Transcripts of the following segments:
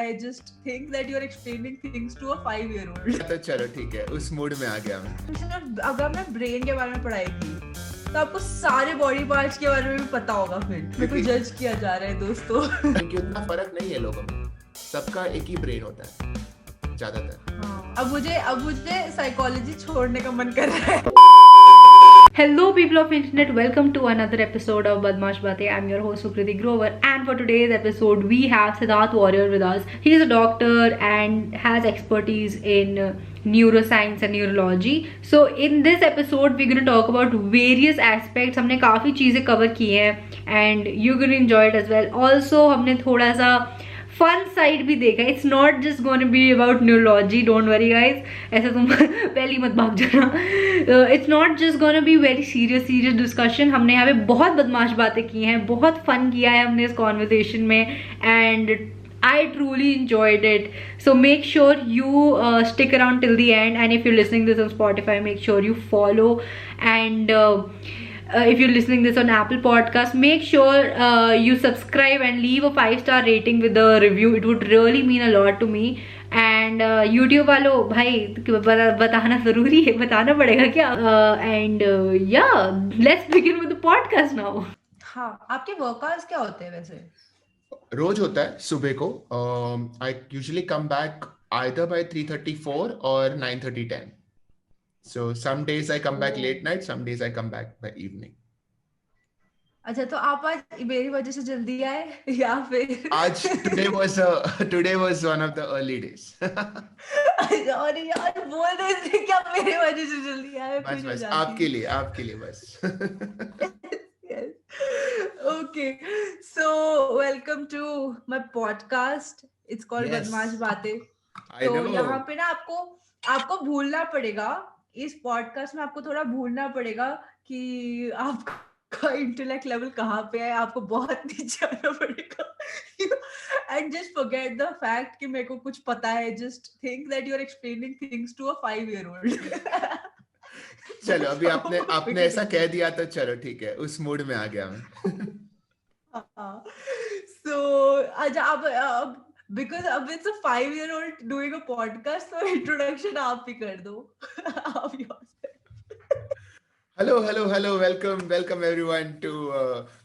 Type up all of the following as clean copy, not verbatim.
I just think that you're explaining things to a 5-year-old. तो चलो ठीक है, उस मूड में आ गया मैं. सिर्फ अगर हमने ब्रेन के बारे में पढ़ाई की तो आपको सारे बॉडी पार्ट्स के बारे में भी पता होगा. फिर मेरे को जज किया जा रहा है दोस्तों. क्योंकि उतना फर्क नहीं है लोगों में, सबका एक ही ब्रेन होता है ज्यादातर. हाँ. अब मुझे साइकोलॉजी छोड़ने का मन कर रहा है. Hello people of internet, welcome to another episode of Badmash Bate. I'm your host Sukriti Grover, and for today's episode we have Siddharth Warrior with us. He is a doctor and has expertise in neuroscience and neurology. So in this episode we're going to talk about various aspects. हमने काफ़ी चीज़ें cover की हैं and you're going to enjoy it as well. Also हमने थोड़ा सा fun side भी देखा. It's not just gonna be about neurology, don't worry guys, ऐसा तुम पहली मत भाग जाना. It's not just gonna be very serious discussion. हमने यहाँ पे बहुत बदमाश बातें की हैं, बहुत फन किया है हमने इस कॉन्वर्सेशन में, and I truly enjoyed it. So make sure you stick around till the end, and if you're listening this on Spotify, make sure you follow, and if you're listening this on Apple Podcast, make sure you subscribe and leave a 5-star rating with a review. It would really mean a lot to me. And YouTube वालों भाई बताना ज़रूरी है, बताना पड़ेगा क्या. And yeah, let's begin with the podcast now. हाँ, आपके वर्कआउट्स क्या होते हैं वैसे? रोज होता है सुबह को. I usually come back either by 3:34 or 9:30 10. So some days I come back late night, some days I come back by evening. अच्छा, तो आप आज मेरी वजह से जल्दी आए या फिर आज today was one of the early days. अरे यार बोल रहे थे कि आप मेरी वजह से जल्दी आए. बस आपके लिए बस. Yes. Okay, so welcome to my podcast. It's called Yes. बदमाश बातें. I तो know. यहाँ पे ना आपको भूलना पड़ेगा. इस पॉडकास्ट में आपको थोड़ा भूलना पड़ेगा कि आपका इंटेलेक्ट लेवल कहाँ पे है. आपको बहुत नीचे आना पड़ेगा. And just forget the fact कि मेरे को कुछ पता है. Just think that you're explaining things to a 5-year-old. चलो अभी आपने ऐसा कह दिया तो चलो ठीक है, उस मूड में आ गया मैं. So अच्छा, अब because अब it's a 5-year-old doing a podcast, so introduction आप ही कर दो. आप yourself. Hello, welcome everyone to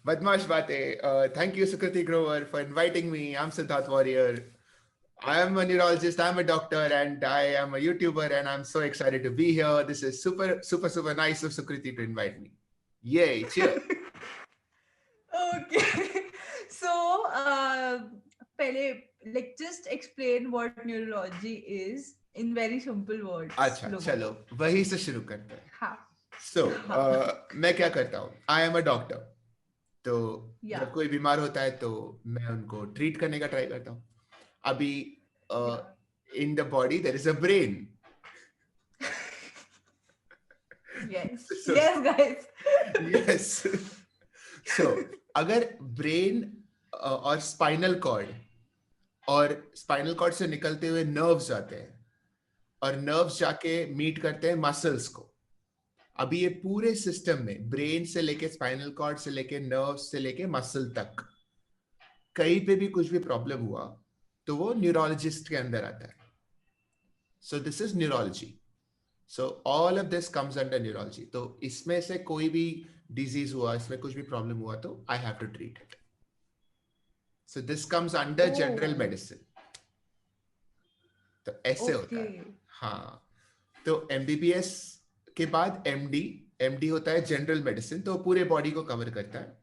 Badmash Bate. Thank you Sukriti Grover for inviting me. I'm Siddharth Warrior. I am a neurologist, I'm a doctor, and I am a YouTuber, and I'm so excited to be here. This is super nice of Sukriti to invite me. Yay, cheer. Okay. So पहले just explain what neurology is in very simple words. अच्छा चलो वही से शुरू करते हैं. हाँ. So मैं क्या करता हूँ? I am a doctor. तो जब कोई बीमार होता है तो मैं उनको ट्रीट करने का ट्राई करता हूँ. अभी in the body there is a brain. Yes. Yes guys. Yes. So अगर brain और spinal cord से निकलते हुए nerves आते हैं और nerves जाके meet करते हैं muscles को. अभी ये पूरे सिस्टम में ब्रेन से लेके स्पाइनल कॉर्ड से लेके नर्व्स से लेके मसल तक कहीं पे भी कुछ भी प्रॉब्लम हुआ तो वो न्यूरोलॉजिस्ट के अंदर आता है. सो this is neurology. So all of this comes under neurology. तो इसमें से कोई भी डिजीज हुआ, इसमें कुछ भी प्रॉब्लम हुआ तो I have to treat it. So this comes under general medicine. तो ऐसे होता है. हाँ, तो एमबीबीएस के बाद एमडी होता है जनरल मेडिसिन, तो पूरे बॉडी को कवर करता है.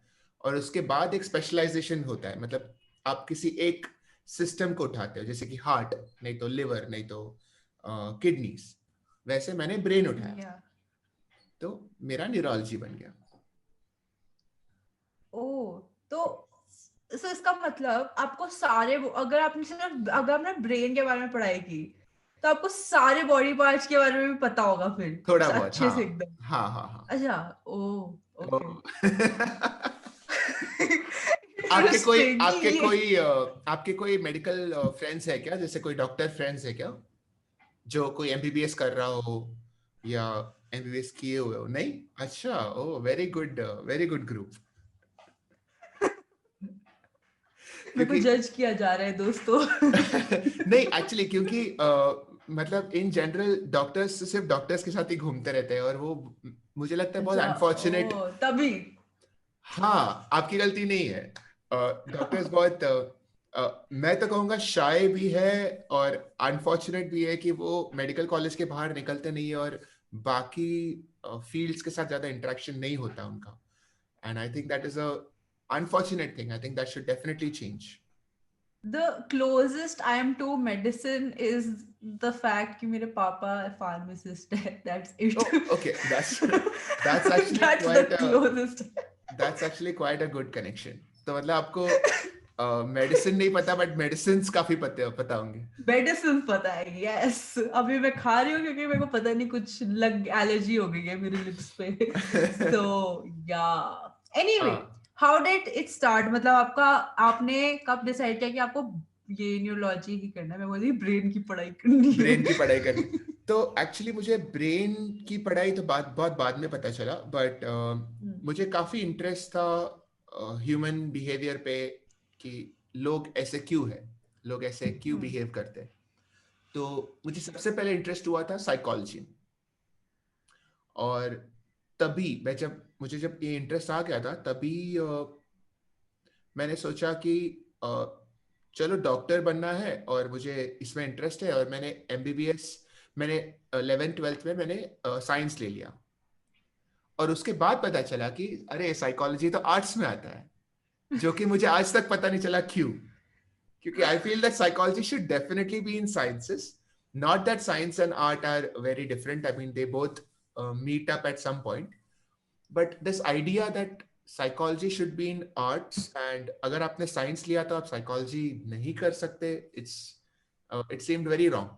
और उसके बाद एक स्पेशलाइजेशन होता है, मतलब आप किसी एक सिस्टम को उठाते हो, जैसे कि हार्ट, नहीं तो लिवर, नहीं तो किडनीज. वैसे मैंने ब्रेन उठाया तो मेरा न्यूरोलॉजी बन गया. तो इसका मतलब आपको सारे, अगर आपने ब्रेन के बारे में पढ़ाई की तो आपको सारे बॉडी पार्ट्स के बारे में भी पता होगा फिर थोड़ा बहुत. अच्छे से एकदम. हाँ. अच्छा. ओके. आपके कोई मेडिकल फ्रेंड्स है क्या, जैसे कोई डॉक्टर फ्रेंड्स है क्या जो कोई एमबीबीएस कर रहा हो या एमबीबीएस किए हुए हो? नहीं. अच्छा. Very good group. मेरे को जज किया जा रहा है दोस्तों। नहीं एक्चुअली क्योंकि मतलब इन जनरल डॉक्टर्स सिर्फ डॉक्टर्स के साथ ही घूमते रहते हैं और वो मुझे लगता है बहुत अनफॉर्चुनेट। तभी हाँ आपकी गलती नहीं है। डॉक्टर्स बहुत मैं तो कहूँगा शाय भी है और अनफॉर्चुनेट भी है कि वो मेडिकल कॉलेज के बाहर निकलते नहीं है और बाकी फील्ड्स के साथ ज्यादा इंटरेक्शन नहीं होता उनका। And I think that is a unfortunate thing. I think that should definitely change. the closest I am to medicine is the fact कि मेरे पापा pharmacist है. That's it. Oh, okay, that's actually That's quite the closest. that's actually quite a good connection. तो मतलब आपको medicine नहीं पता but medicines काफी पता होंगे। मेडिसिन पता है, यस। अभी मैं खा रही हूँ क्योंकि मेरे को पता नहीं कुछ एलर्जी हो गई है मेरे लिप्स पे। so yeah, anyway, how did it start? मतलब आपने कब डिसाइड किया कि आपको ये न्यूरोलॉजी ही करना है? मैं बोली ब्रेन की पढ़ाई करनी है। ब्रेन की पढ़ाई करनी। तो एक्चुअली मुझे ब्रेन की पढ़ाई तो बहुत बाद में पता चला बट मुझे काफी इंटरेस्ट था ह्यूमन बिहेवियर पे कि लोग ऐसे क्यों है, लोग ऐसे क्यों बिहेव करते हैं। तो मुझे सबसे पहले इंटरेस्ट हुआ था साइकोलॉजी में और तभी मुझे जब ये इंटरेस्ट आ गया था तभी मैंने सोचा कि चलो डॉक्टर बनना है और मुझे इसमें इंटरेस्ट है और मैंने एमबीबीएस मैंने 11th-12th में मैंने साइंस ले लिया और उसके बाद पता चला कि अरे साइकोलॉजी तो आर्ट्स में आता है, जो कि मुझे आज तक पता नहीं चला क्यों। क्योंकि I feel that psychology should definitely be in sciences, not that science and art are very different, I mean they both meet up at some point, but this idea that psychology should be in arts and अगर आपने science लिया तो आप psychology नहीं कर सकते, it seemed very wrong.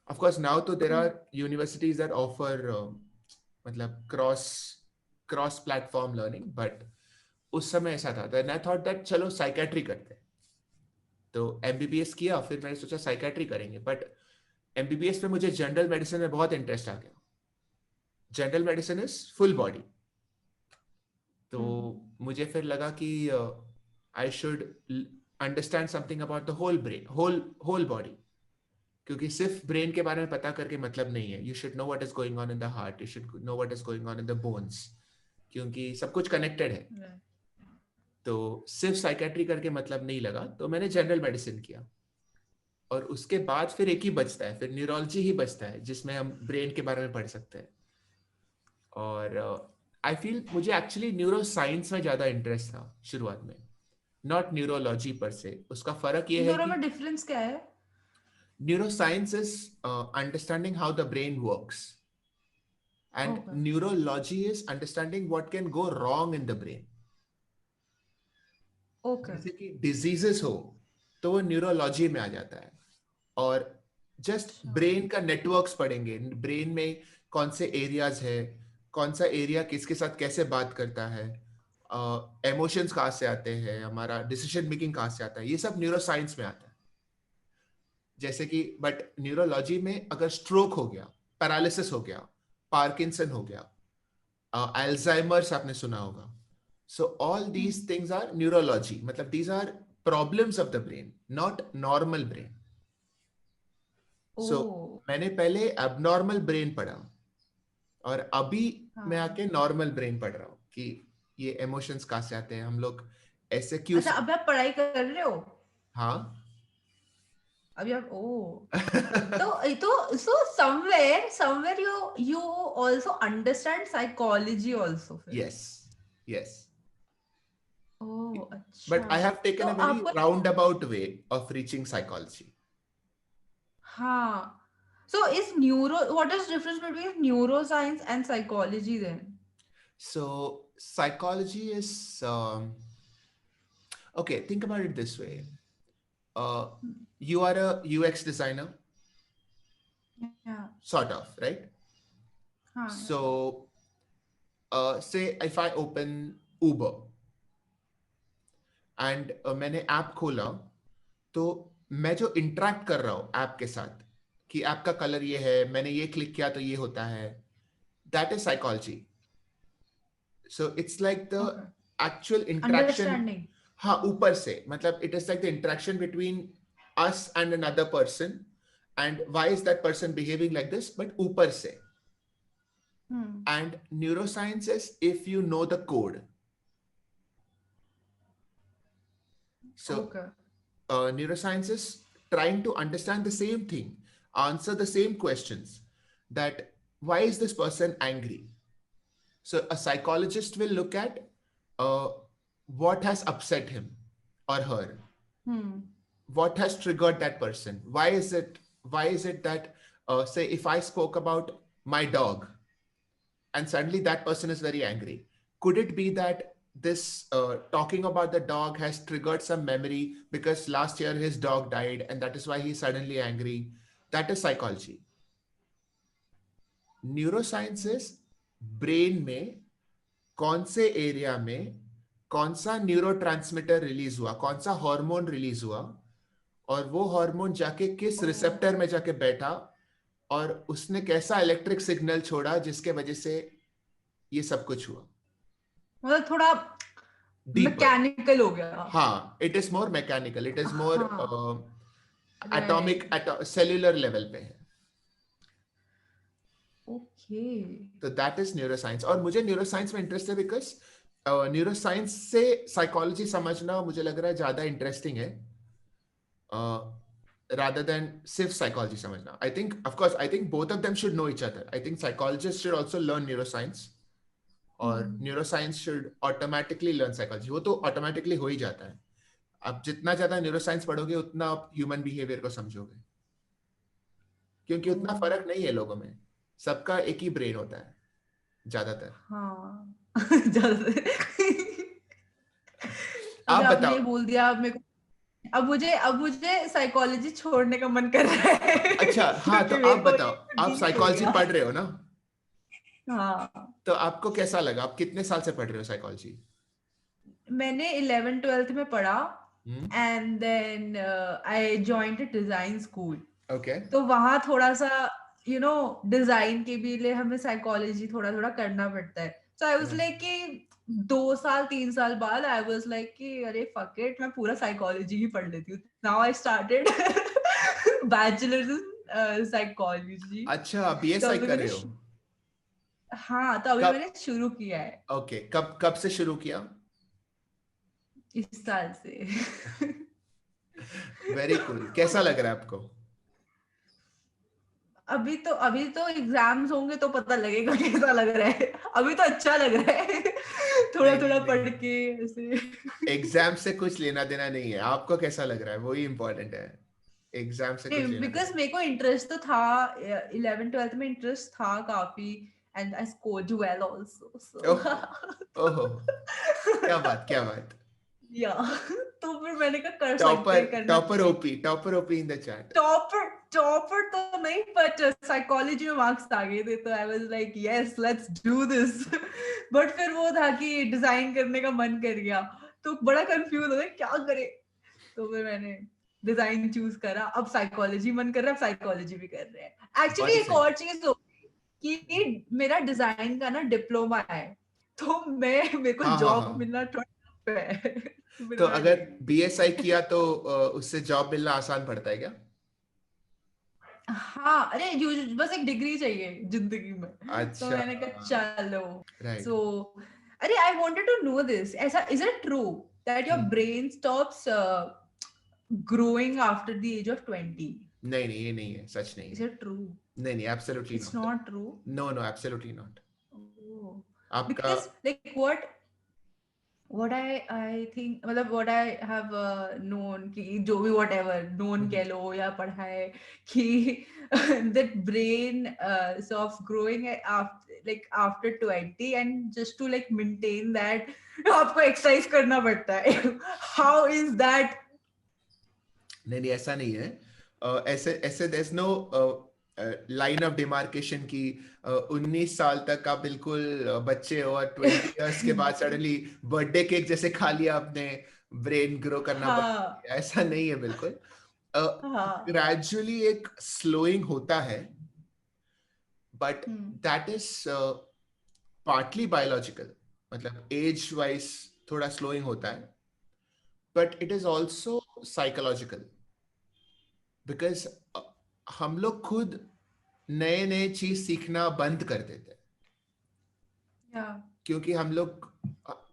Of course now तो there are universities that offer मतलब cross platform learning, but उस समय ऐसा था then I thought that चलो साइकेट्री करते हैं। तो एमबीबीएस किया, फिर मैंने सोचा साइकेट्री करेंगे, बट एमबीबीएस में मुझे जनरल मेडिसिन में बहुत इंटरेस्ट आ गया। General medicine is full body, तो मुझे फिर लगा कि I should understand something about the whole brain, whole body, क्योंकि सिर्फ ब्रेन के बारे में पता करके मतलब नहीं है। You should know what is going on in the heart, you should know what is going on in the bones, क्योंकि सब कुछ कनेक्टेड है। तो सिर्फ साइकेट्री करके मतलब नहीं लगा, तो मैंने जनरल मेडिसिन किया और उसके बाद फिर एक ही बचता है, फिर न्यूरोलॉजी ही बचता है जिसमें हम ब्रेन के बारे में पढ़ सकते हैं। और आई फील मुझे एक्चुअली न्यूरो साइंस में ज्यादा इंटरेस्ट था शुरुआत में, नॉट न्यूरोलॉजी पर से। उसका फर्क ये है न्यूरो में डिफरेंस क्या है? Neuro science is understanding how the brain works and neurology is understanding what can go wrong in the brain. जैसे कि डिजीजेस हो तो वो न्यूरोलॉजी में आ जाता है, और जस्ट ब्रेन का नेटवर्क्स पढ़ेंगे, ब्रेन में कौन से एरियाज है, कौन सा एरिया किसके साथ कैसे बात करता है, इमोशंस कहाँ से आते हैं, हमारा डिसीजन मेकिंग कहाँ से आता है, ये सब न्यूरो साइंस में आता है। जैसे कि बट न्यूरोलॉजी में अगर स्ट्रोक हो गया, पैरालिसिस हो गया, पार्किंसन हो गया, अल्जाइमर्स आपने सुना होगा, so all these things are neurology, मतलब these are problems of the brain, not normal brain. So मैंने पहले एबनॉर्मल ब्रेन पढ़ा और अभी मैं आके नॉर्मल ब्रेन पढ़ रहा हूँ कि ये इमोशंस कहाँ से आते हैं, हम लोग ऐसे क्यों। अच्छा, अभी आप पढ़ाई कर रहे हो? हाँ अभी आप तो somewhere you also understand psychology also. Yes. Oh, अच्छा. But I have taken a very roundabout way of reaching psychology. हाँ. So what is the difference between neuroscience and psychology then? So psychology is okay, think about it this way. You are a UX designer. Yeah. Sort of, right? So say if I open Uber and मैंने app खोला, तो मैं जो interact कर रहा हूँ app के साथ कि ऐप का कलर ये है, मैंने ये क्लिक किया तो ये होता है, that is psychology. So it's like the actual interaction. हाँ, ऊपर से, मतलब it is like the interaction between us and another person, and why is that person behaving like this, but ऊपर से. And neuroscience is if you know the code. So Okay. neuroscience is trying to understand the same thing, answer the same questions, that why is this person angry. So a psychologist will look at what has upset him or her, what has triggered that person. Why is it that say if I spoke about my dog and suddenly that person is very angry, could it be that this talking about the dog has triggered some memory because last year his dog died and that is why he's suddenly angry? That is psychology. Neuroscience is brain में कौन से area में कौन सा neurotransmitter release हुआ, कौन सा hormone release हुआ, और वो हार्मोन जाके किस रिसेप्टर में जाके बैठा और उसने कैसा इलेक्ट्रिक सिग्नल छोड़ा जिसके वजह से ये सब कुछ हुआ. मतलब थोड़ा मैकेनिकल हो गया. हाँ, it is more mechanical, it is more atomic, cellular level पे है. ओके. तो दैट इज न्यूरोसाइंस. और मुझे न्यूरोसाइंस में इंटरेस्ट है बिकॉज न्यूरोसाइंस से साइकोलॉजी समझना मुझे लग रहा है ज्यादा इंटरेस्टिंग है rather than सिर्फ साइकोलॉजी समझना. I think both of them should know each other. I think psychologists should also learn neuroscience और neuroscience should automatically learn psychology. वो तो ऑटोमेटिकली हो ही जाता है. आप जितना ज्यादा न्यूरोसाइंस पढ़ोगे उतना आप ह्यूमन बिहेवियर को समझोगे, क्योंकि उतना फर्क नहीं है लोगों में. सबका एक ही ब्रेन होता है ज्यादातर. हाँ. ज्यादातर. आप बताओ. आपने बोल दिया. अब मेरे को अब मुझे साइकोलॉजी छोड़ने का मन कर रहा है. अच्छा, हाँ, तो आप बताओ. आप साइकोलॉजी पढ़ रहे हो ना? हाँ. तो आपको कैसा लगा? आप कितने साल से पढ़ रहे हो साइकोलॉजी? मैंने 11th-12th में पढ़ा and then I joined a design school. Okay. तो वहां थोड़ा सा डिजाइन के भी लिए हमें साइकोलॉजी थोड़ा थोड़ा करना पड़ता है. सो आई वाज लाइक कि 2-3 साल बाद आई वाज लाइक कि अरे फक इट, मैं पूरा साइकोलॉजी ही पढ़ लेती हूँ. Now I started bachelors in psychology. अच्छा, बीएसआई कर रहे हो? हाँ, तो अभी मैंने शुरू किया है. ओके. कब से शुरू किया? इस साल से. Very cool. कैसा लग रहा है आपको? अभी तो एग्जाम्स होंगे तो पता लगेगा कैसा लग रहा है. अभी तो अच्छा लग रहा है. थोड़ा पढ़ के ऐसे. एग्जाम से कुछ लेना देना नहीं है. आपको कैसा लग रहा है वही इम्पोर्टेंट है. एग्जाम से कुछ लेना. बिकॉज मेरे को इंटरेस्ट तो था. 11th-12th में इंटरेस्ट था काफी and I scored well also. ओहो, क्या बात. या तो फिर मैंने कहा कर सकते हैं करना. Topper OP in the chat. Topper तो नहीं, बट साइकोलॉजी में मार्क्स आ गए थे तो आई was like yes let's do this. But फिर वो था कि डिजाइन करने का मन कर गया तो बड़ा कंफ्यूज हो गया क्या करे. तो फिर मैंने डिजाइन चूज करा. अब साइकोलॉजी मन कर रहा है, साइकोलॉजी भी कर रहे हैं. एक्चुअली एक और चीज कि मेरा डिजाइन का ना डिप्लोमा है तो मेरे को जॉब मिलना थोड़ा है. तो अगर बीएसआई किया तो उससे जॉब मिलना आसान पड़ता है क्या? हाँ, अरे बस एक डिग्री चाहिए जिंदगी में. अच्छा. तो मैंने कहा चलो. Right. So अरे I wanted to know this. ऐसा is it true that your brain stops growing after the age of 20? नहीं, ये नहीं है. सच नहीं. Is it true? नहीं, absolutely not. It's not true. No, absolutely not. Oh. आपका Because like what I think, मतलब what I have known कि जो भी whatever known कह लो या पढ़ा है कि that brain stops growing after 20 and just to like maintain that आपको exercise करना पड़ता है. How is that? नहीं, ऐसा नहीं है. ऐसे there's no line of demarcation की 19 साल तक आप बिल्कुल बच्चे और 20 इयर्स के बाद सडनली बर्थडे केक जैसे खा लिया आपने, ब्रेन ग्रो करना पड़ता है. ऐसा नहीं है बिल्कुल. ग्रेजुअली एक स्लोइंग होता है, but that is partly biological. मतलब एज वाइज थोड़ा स्लोइंग होता है, but it is also psychological because हम लोग खुद नए नए चीज सीखना बंद कर देते हैं Yeah. क्योंकि हम लोग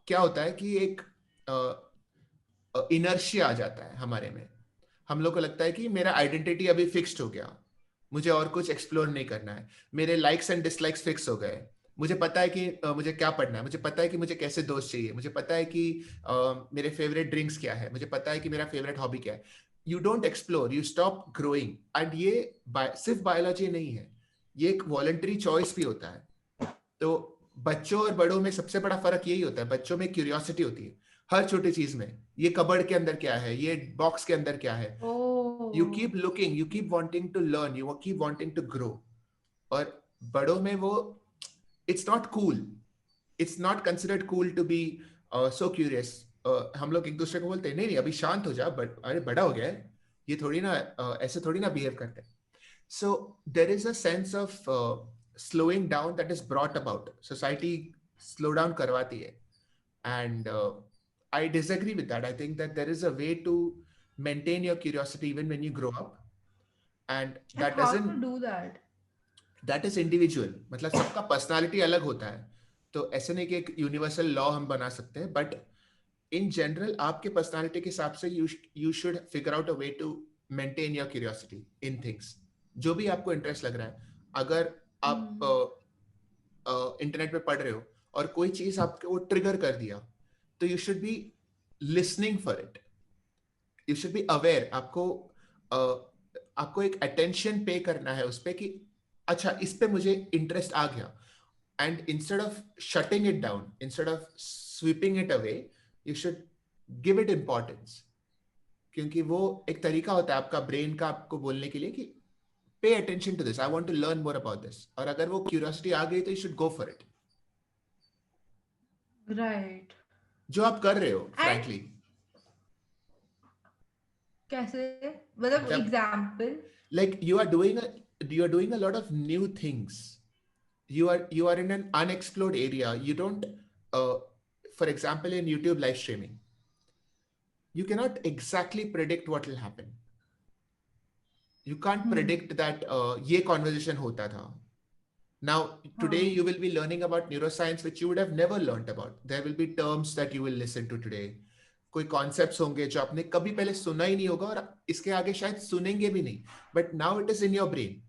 क्या होता है कि एक इनर्शिया आ जाता है हमारे में. हम लोग को लगता है कि मेरा आइडेंटिटी अभी फिक्स्ड हो गया, मुझे और कुछ एक्सप्लोर नहीं करना है, मेरे लाइक्स एंड डिसलाइक्स फिक्स हो गए, मुझे पता है कि मुझे क्या पढ़ना है, मुझे पता है कि मुझे कैसे दोस्त चाहिए, मुझे पता है कि मेरे फेवरेट ड्रिंक्स क्या है, मुझे पता है कि मेरा फेवरेट हॉबी क्या है. You don't explore, you stop growing. And ये सिर्फ बायोलॉजी नहीं है, ये एक वॉलंटरी चॉइस भी होता है. तो बच्चों और बड़ों में सबसे बड़ा फर्क यही होता है, बच्चों में क्यूरियोसिटी होती है हर छोटी चीज में. ये कबर्ड के अंदर क्या है, ये बॉक्स के अंदर क्या है. You keep looking, you keep wanting to learn, you keep wanting to grow. और बड़ों में वो it's not cool, it's not considered cool to be so curious. हम लोग एक दूसरे को बोलते हैं नहीं नहीं अभी शांत हो जा, बट अरे बड़ा हो गया है, ये थोड़ी ना ऐसे थोड़ी ना बिहेव करते हैं. So there is a sense of slowing down that is brought about. Society slow down करवाती है, and I disagree with that. I think that there is a way to maintain your curiosity even when you grow up, and that And how doesn't, to do that? that is individual. मतलब सबका personality अलग होता है, तो ऐसे नहीं कि एक यूनिवर्सल लॉ हम बना सकते हैं, बट इन जनरल आपके पर्सनालिटी के हिसाब से you should figure out a way to maintain your curiosity in things. जो भी आपको इंटरेस्ट लग रहा है, अगर आप इंटरनेट पे पढ़ रहे हो और कोई चीज आपको वो ट्रिगर कर दिया, तो you should be listening for it, you should be aware. आपको एक अटेंशन पे करना है उस पे कि अच्छा इस पे मुझे इंटरेस्ट आ गया, and instead of shutting it down, instead of sweeping it away, you should give it importance. क्योंकि वो एक तरीका होता है आपका ब्रेन का आपको बोलने के लिए कि pay attention to this, I want to learn more about this. और अगर वो क्यूरियोसिटी आ गई तो you should go for it. Right. जो आप कर रहे हो And फ्रैंकली, कैसे, मतलब जब example? like you are doing a lot of new things, you are in an unexplored area. You don't for example in YouTube live streaming, you cannot exactly predict what will happen. You can't predict that ये conversation होता था. Now today you will be learning about neuroscience which you would have never learned about. There will be terms that you will listen to today. कोई concepts होंगे जो आपने कभी पहले सुना ही नहीं होगा और इसके आगे शायद सुनेंगे भी नहीं, but now it is in your brain.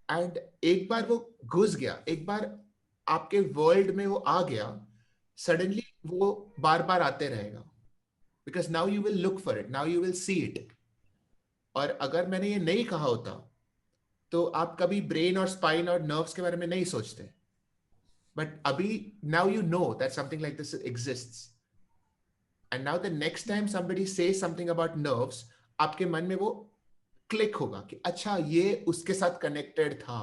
And एक बार वो घुस गया, एक बार आपके वर्ल्ड में वो आ गया, सडनली वो बार बार आते रहेगा, because now you will look for it, now you will see it. और अगर मैंने ये नहीं कहा होता तो आप कभी ब्रेन और स्पाइन और नर्व्स के बारे में नहीं सोचते, बट अभी now you know that something like this exists. And now the next time somebody says something about nerves, आपके मन में वो क्लिक होगा कि अच्छा ये उसके साथ कनेक्टेड था.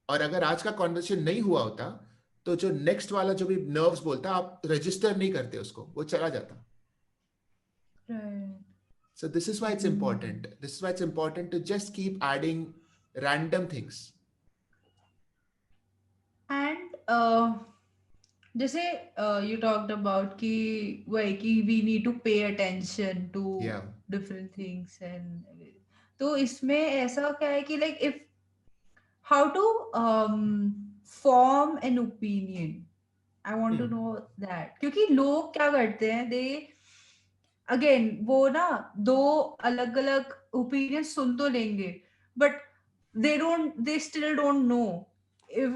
और अगर आज का कॉन्वर्सेशन नहीं हुआ होता तो जो नेक्स्ट वाला जो भी नर्व्स बोलता आप रजिस्टर नहीं करते उसको, वो चला जाता. So this is why it's important. This is why it's important to just keep adding random things. And जैसे you talked about कि वही कि we need to pay attention to different things, and तो इसमें ऐसा क्या है कि like if how to form an opinion, I want to know that. क्योंकि लोग क्या करते हैं, they again वो ना दो अलग अलग ओपिनियन सुन तो लेंगे, but they still don't know if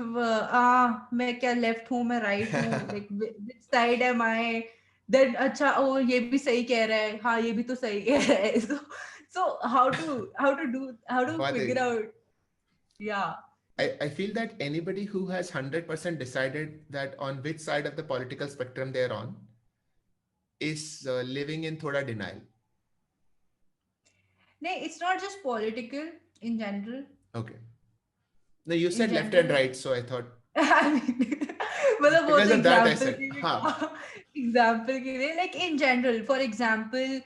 मैं क्या लेफ्ट हूँ, मैं राइट हूँ, like which side am I, then अच्छा ओ ये भी सही कह रहा है, हाँ ये भी तो सही कह रहा है. so how to figure out. Yeah, I feel that anybody who has 100% decided that on which side of the political spectrum they are on is living in thoda denial. no, it's not just political, in general. Okay. No, you said left and right, so I thought. मतलब वो Because of that I said, example के लिए, like in general, for example,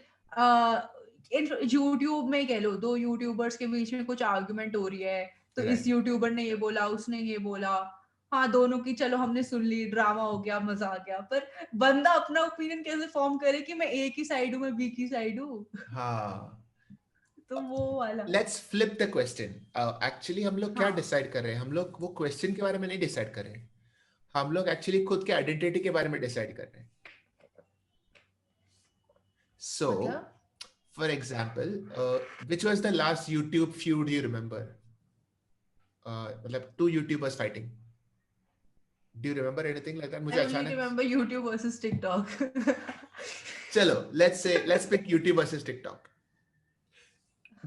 in YouTube में कह लो दो YouTubers के बीच में कुछ argument हो रही है, तो इस YouTuber ने ये बोला, उसने ये बोला, हाँ दोनों की चलो हमने सुन ली, ड्रामा हो गया, मजा आ गया, पर बंदा अपना ओपिनियन कैसे फॉर्म करे कि मैं ए की साइड हूँ, मैं बी की साइड हूँ? हाँ, तो वो वाला। Let's flip the question. Actually हम लोग क्या हाँ डिसाइड कर रहे हैं? हम लोग वो क्वेश्चन के बारे में नहीं डिसाइड कर रहे हैं, हम लोग एक्चुअली खुद के आइडेंटिटी के बारे में डिसाइड कर रहे हैं. So, मतलब for example, which was the last YouTube feud you remember? मतलब two YouTubers fighting. Do you remember anything like that? मुझे I only अचानक. remember YouTube versus TikTok. चलो, let's pick YouTube versus TikTok.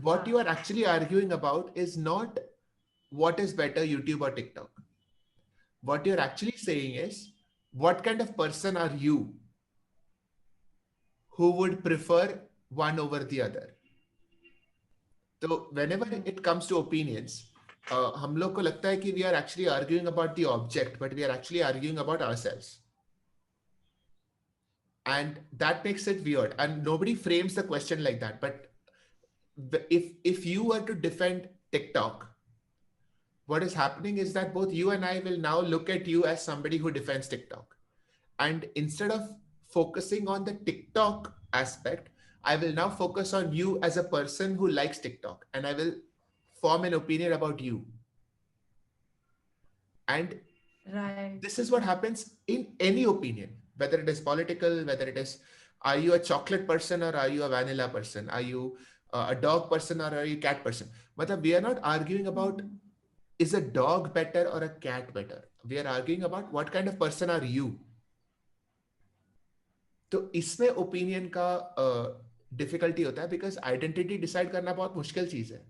What you are actually arguing about is not what is better, YouTube or TikTok. What you're actually saying is, what kind of person are you who would prefer one over the other? So whenever it comes to opinions, हम लोग को लगता है कि we are actually arguing about the object, but we are actually arguing about ourselves. And that makes it weird. And nobody frames the question like that. But if you were to defend TikTok, what is happening is that both you and I will now look at you as somebody who defends TikTok. And instead of focusing on the TikTok aspect, I will now focus on you as a person who likes TikTok, and I will form an opinion about you. And Right. this is what happens in any opinion, whether it is political, whether it is, are you a chocolate person or are you a vanilla person? Are you a dog person or are you a cat person? But we are not arguing about is a dog better or a cat better. We are arguing about what kind of person are you. तो इसमें opinion का difficulty होता है, because identity decide करना बहुत मुश्किल चीज है.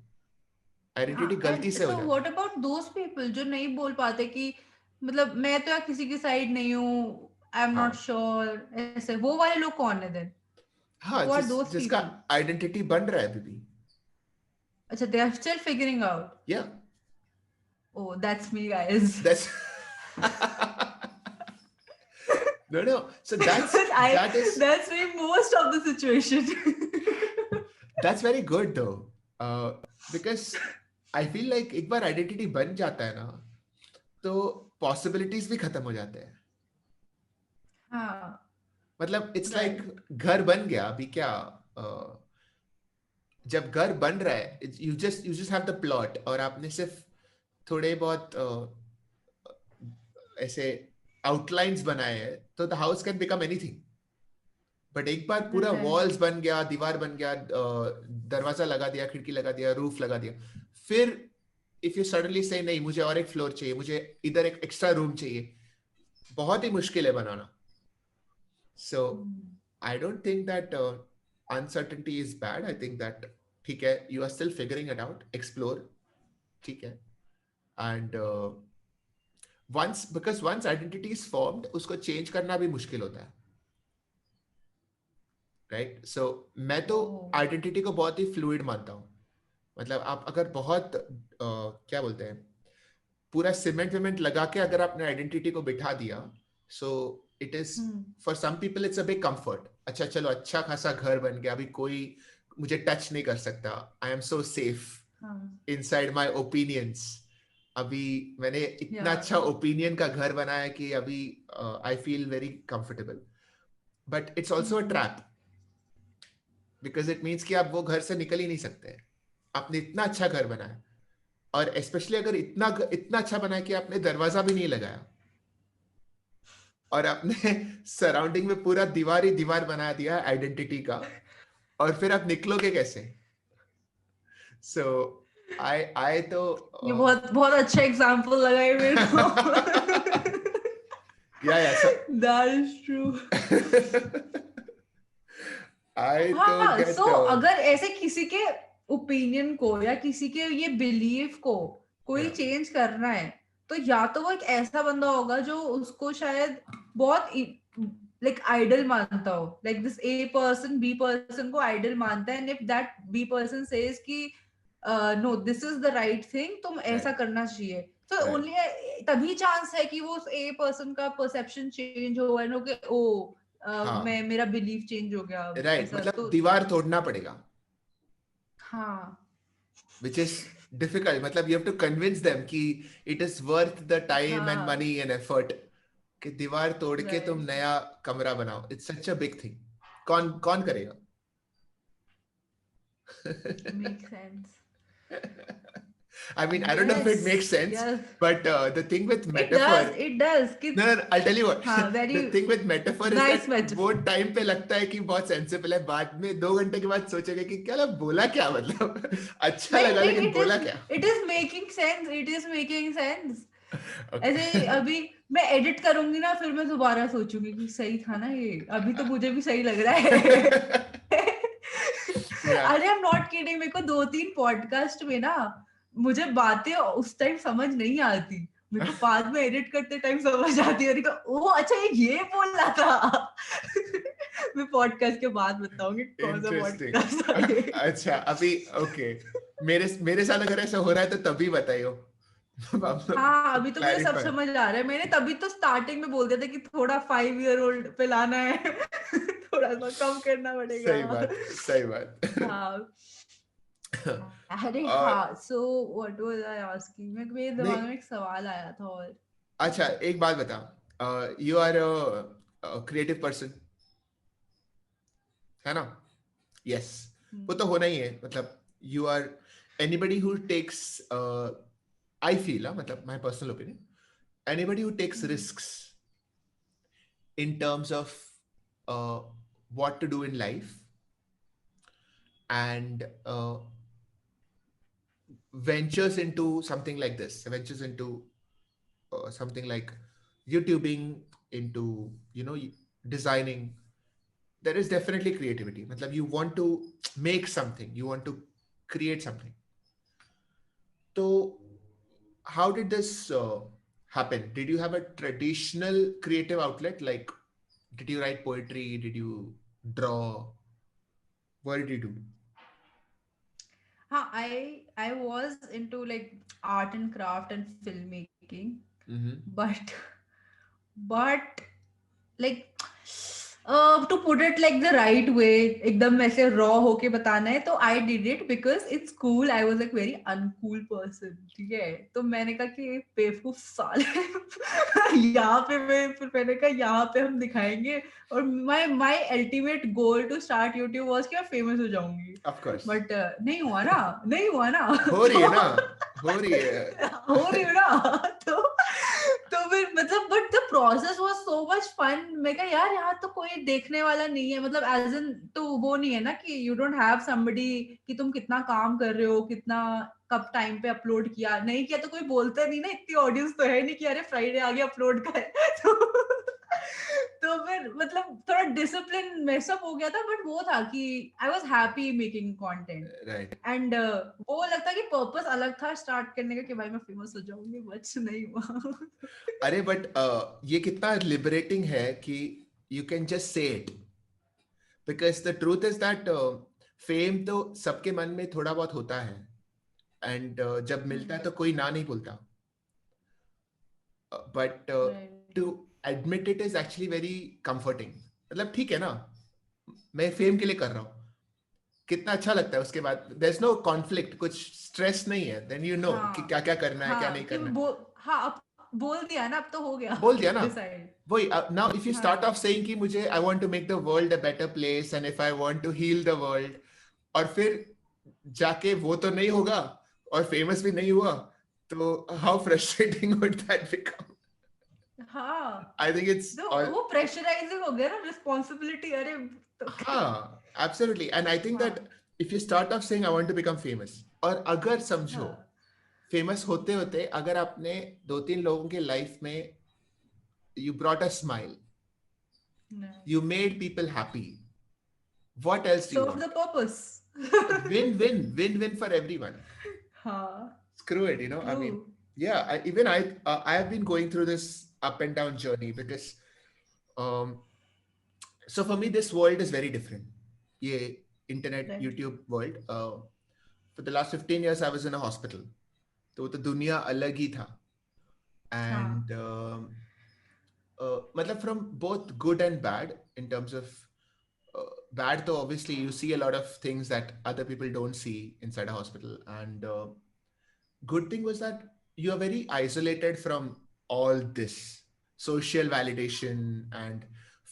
आइडेंटिटी गलती से हो जाती है. So what about those people जो नहीं बोल पाते कि मतलब मैं तो यार किसी की साइड नहीं हूँ, आई एम नॉट श्योर, ऐसे वो वाले लोग कौन है then? हाँ, Who are those जिसका people? आइडेंटिटी बन रहा है अभी भी. अच्छा, they are still figuring out. Yeah, Oh, that's me, guys. that's no. So that's that's me most of the situation. that's very good though, because I feel like एक बार identity बन जाता है ना, तो पॉसिबिलिटीज भी खत्म हो जाते हैं. हाँ. मतलब इट्स Right. लाइक घर बन गया. अभी क्या, जब घर बन रहा है, you just have the plot, और आपने सिर्फ थोड़े बहुत ऐसे आउटलाइंस बनाए हैं, तो the house can become anything. But एक बार पूरा Right. वॉल्स बन गया, दीवार बन गया, दरवाजा लगा दिया, खिड़की लगा दिया, रूफ लगा दिया, फिर इफ यू सडनली से नहीं मुझे और एक फ्लोर चाहिए, मुझे इधर एक एक्स्ट्रा रूम चाहिए, बहुत ही मुश्किल है बनाना. So I don't think that uncertainty is bad. I think that ठीक है, you are still figuring it out, explore, ठीक है. And once identity is formed, उसको change करना भी मुश्किल होता है, right? So मैं तो identity को बहुत ही fluid मानता हूँ. मतलब आप अगर बहुत क्या बोलते हैं, पूरा सीमेंट लगा के अगर आपने आइडेंटिटी को बिठा दिया, so it is for some people it's a big comfort. अच्छा चलो, अच्छा खासा घर बन गया, अभी कोई मुझे टच नहीं कर सकता, I am so safe inside my opinions. अभी मैंने इतना अच्छा ओपिनियन का घर बनाया कि अभी I feel very comfortable. But it's also a trap, because it means कि आप वो घर से निकल ही नहीं सकते. आपने इतना अच्छा घर बनाया, और स्पेशली अगर इतना अच्छा बनाया कि आपने दरवाजा भी नहीं लगाया, और आपने सराउंडिंग में पूरा दीवार ही दीवार बना दिया आइडेंटिटी का, और फिर आप निकलोगे कैसे? सो आई तो ये बहुत अच्छा एग्जांपल लगा है मेरे को. so that is true. so अगर ऐसे किसी के ओपिनियन को या किसी के ये बिलीफ को कोई चेंज करना है, तो या तो वो एक ऐसा बंदा होगा जो उसको शायद बहुत लाइक आइडल मानता हो, like this A person B person को आइडल मानता है, and if that B person says कि no this is the right thing, तुम ऐसा करना चाहिए, तो ओनली तभी चांस है कि वो ए पर्सन का परसेप्शन चेंज हो, एंड ओके ओ मैं मेरा बिलीफ चेंज हो गया, राइट. मतलब दीवार तोड़ना पड़ेगा. हाँ, which is difficult. मतलब you have to convince them कि it is worth the time and हाँ, money and effort कि दीवार तोड़ के तुम right. नया कमरा बनाओ. It's such a big thing. कौन कौन करेगा? Makes sense. I mean, I don't know if it makes Yes, sense, yes. but the thing with It metaphor. does, it does. No, no, no, I'll tell you what. हाँ, The very thing with metaphor is nice that metaphor. वो time पे लगता है कि बहुत sensible है. बाद में 2 घंटे के बाद सोचेगा कि क्या बोला क्या मतलब अच्छा नहीं लगा नहीं, लेकिन बोला क्या. it is making sense. It is making sense. Okay. ऐसे अभी मैं एडिट करूंगी ना, फिर मैं दोबारा सोचूंगी कि सही था ना ये. अभी तो मुझे भी सही लग रहा है. Yeah. अरे आई एम नॉट किडिंग. मेरे को 2-3 पॉडकास्ट में ना मुझे बातें उस टाइम समझ नहीं आती. मेरे को बाद में एडिट करते टाइम समझ आती है. ओ अच्छा ये बोलना था. मैं पॉडकास्ट के बाद बताऊंगी कौन सा Interesting. पॉडकास्ट था ये. अच्छा अभी ओके. मेरे साथ अगर ऐसा हो रहा है तो तभी बताइयो. हाँ अभी तो मुझे सब Clarify. समझ आ रहा है. मैंने तभी तो स्टार्टिंग में बोल दिया था कि थोड़ा 5 year old पे लाना है. थोड़ा सा कम करना पड़ेगा. सही बात. हाँ. अरे और हाँ. So what was I asking. मेरे दिमाग में एक सवाल आया था. और अच्छा एक बात बता. You are a creative person है ना? यस. वो तो होना ही है. मतलब you are anybody who takes I feel, मतलब my personal opinion, anybody who takes risks in terms of what to do in life and ventures into something like this, ventures into something like YouTubing, into designing, there is definitely creativity. मतलब you want to make something, you want to create something. So how did this happen? Did you have a traditional creative outlet? Like, did you write poetry? Did you draw? What did you do? I was into like art and craft and filmmaking, Mm-hmm. but like to put it like the right way, एकदम ऐसे raw होके बताना है तो I did it because in school I was like very uncool person. ठीक है. तो मैंने कहा कि बेवकूफ साले यहाँ पे फिर मैंने कहा यहाँ पे हम दिखाएंगे. और my ultimate goal to start YouTube was कि मैं famous हो जाऊंगी. Of course. But नहीं हुआ ना. हो रही है ना. तो फिर मतलब but the process was so much fun. मैं कहा यार यहाँ तो कोई देखने वाला नहीं है. मतलब एज इन तो वो नहीं है ना कि यू डोंट हैव समबडी कि तुम कितना काम कर रहे हो, कितना कब टाइम पे अपलोड किया, नहीं किया तो कोई बोलता नहीं ना. इतनी ऑडियंस तो है नहीं कि अरे फ्राइडे आ गया अपलोड कर. तो फिर मतलब थोड़ा डिसिप्लिन मेसअप हो गया था. बट वो था कि I was happy making content. Right. And वो लगता कि पर्पस अलग था स्टार्ट करने का कि भाई मैं फेमस हो जाऊंगी. बट नहीं हुआ. अरे बट ये कितना लिबरेटिंग है कि you can just say it, because the truth is that fame तो सबके मन में थोड़ा बहुत होता है. And जब मिलता है तो कोई ना नहीं बोलता. But to admit it is actually very comforting. मतलब ठीक है ना, मैं फेम के लिए कर रहा हूँ, कितना अच्छा लगता है. उसके बाद there's no conflict, कुछ stress नहीं है. Then you know कि क्या क्या करना है, क्या नहीं करना है. हाँ अब बोल दिया ना, अब तो हो गया. बोल दिया ना. Decide. वही. Now if you start off saying कि मुझे I want to make the world a better place and if I want to heal the world, और फिर जाके वो तो नहीं होगा और फेमस भी नहीं हुआ, तो how frustrating would that become? हाँ. I think it's वो प्रेशराइजिंग हो गया ना, रिस्पांसिबिलिटी. अरे हाँ, absolutely. And I think that if you start off saying I want to become famous, और अगर समझो फेमस होते होते अगर आपने 2-3 लोगों के लाइफ में you brought a smile, you made people happy, what else do you want? Serve the purpose. Win for everyone. Screw it, you know. True. I mean, yeah, I have been going through this up and down journey because so for me this world is very different. Ye internet, right. YouTube world, for the last 15 years I was in a hospital, तो दुनिया अलग ही था. And मतलब from both good and bad. In terms of bad, though obviously you see a lot of things that other people don't see inside a hospital. And good thing was that you are very isolated from all this social validation and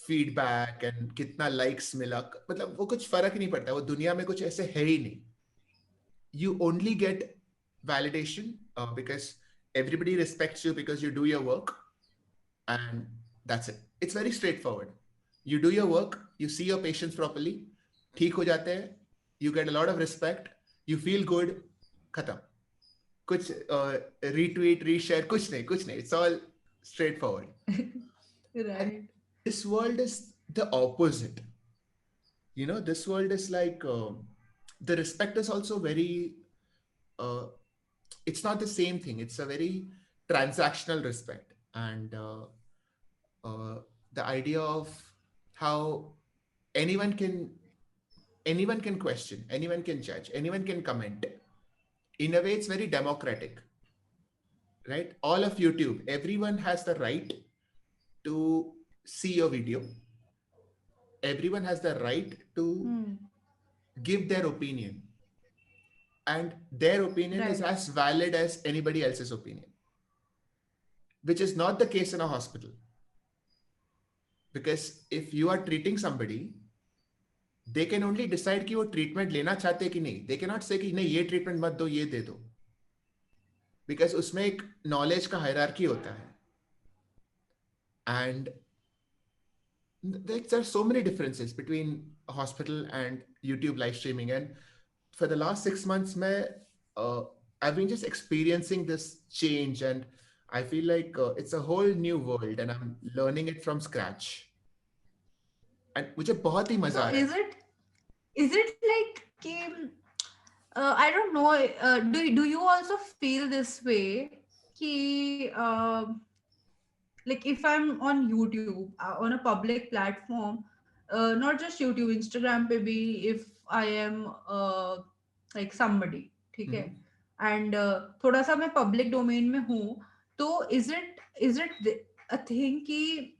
feedback and कितना likes मिला, मतलब वो कुछ फर्क नहीं पड़ता, वो दुनिया में कुछ ऐसे है ही नहीं. You only get validation because everybody respects you because you do your work, and that's it. It's very straightforward. You do your work, you see your patients properly, ठीक हो जाते हैं, you get a lot of respect, you feel good, खत्म. कुछ retweet, reshare, कुछ नहीं. It's all straightforward. Right. This world is the opposite. You know, this world is like the respect is also very. It's not the same thing. It's a very transactional respect, and the idea of how anyone can question, anyone can judge, anyone can comment. In a way, it's very democratic, right? All of YouTube, everyone has the right to see your video. Everyone has the right to give their opinion, and their opinion is Right. as valid as anybody else's opinion, which is not the case in a hospital. Because if you are treating somebody, they can only decide कि वो treatment लेना चाहते कि नहीं. They cannot say कि नहीं ये treatment मत दो, ये दे दो. Because उसमें एक knowledge का hierarchy होता है. And there are so many differences between a hospital and YouTube live streaming. And for the last 6 months, I've been just experiencing this change, and I feel like it's a whole new world, and I'm learning it from scratch. And मुझे बहुत ही मजा So आ रहा है. is it like कि I don't know, do you also feel this way कि like if I'm on YouTube on a public platform, not just YouTube, Instagram पे भी, if I am like somebody, ठीक है, and थोड़ा सा मैं public domain में हूँ, तो is it a thing कि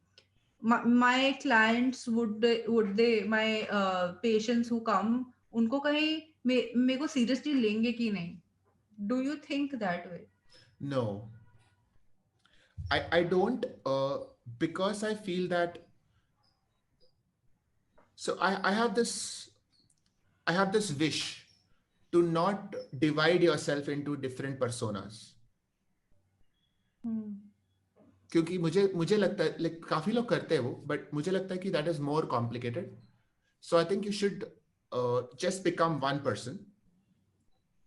my clients would they my patients who come, उनको कहीं मेरे को seriously लेंगे कि नहीं? Do you think that way? No, I don't, because I feel that. So I have this wish to not divide yourself into different personas. क्योंकि मुझे लगता है, like काफी लोग करते हैं वो, but मुझे लगता है कि that is more complicated. So I think you should just become one person.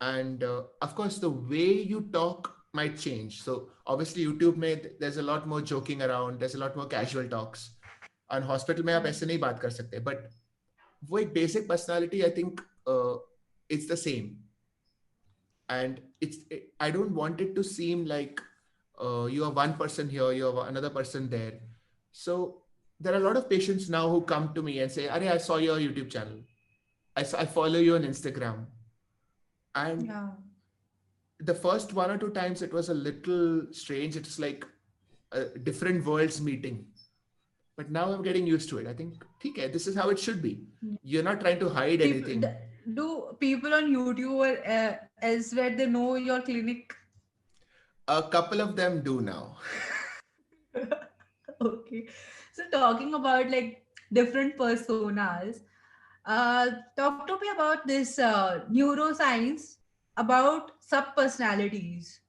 And of course, the way you talk might change. So obviously YouTube में there's a lot more joking around, there's a lot more casual talks. And hospital में आप ऐसे नहीं बात कर सकते. But वो एक basic personality, I think it's the same. And I don't want it to seem like you are one person here, you are another person there. So there are a lot of patients now who come to me and say, "Arey, I saw your YouTube channel. I follow you on Instagram." And the first 1 or 2 times it was a little strange. It's like different worlds meeting. But now I'm getting used to it. I think, okay, this is how it should be. You're not trying to hide anything. Do people on YouTube or elsewhere, they know your clinic? A couple of them do now. Okay. So talking about like different personas, talk to me about this neuroscience about sub-personalities,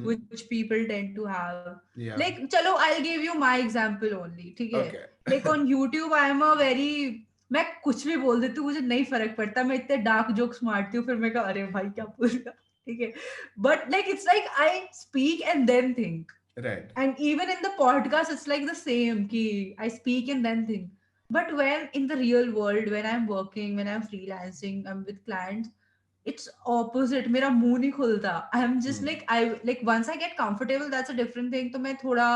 which people tend to have. Yeah. Like, chalo, I'll give you my example only. ठीक है? Okay. Like on YouTube, I am a very, मैं कुछ भी बोल देती हूँ, मुझे नहीं फर्क पड़ता, मैं इतने डार्क जोक्स मारती हूँ, फिर मैं कहा अरे भाई क्या बोल रहा, ठीक है, but like it's like I speak and then think. Right. And even in the podcast, it's like the same, ki I speak and then think. But when in the real world, when I'm working, when I'm freelancing, I'm with clients, it's opposite. मेरा मुंह नहीं खुलता. I'm just like once I get comfortable, that's a different thing. तो मैं थोड़ा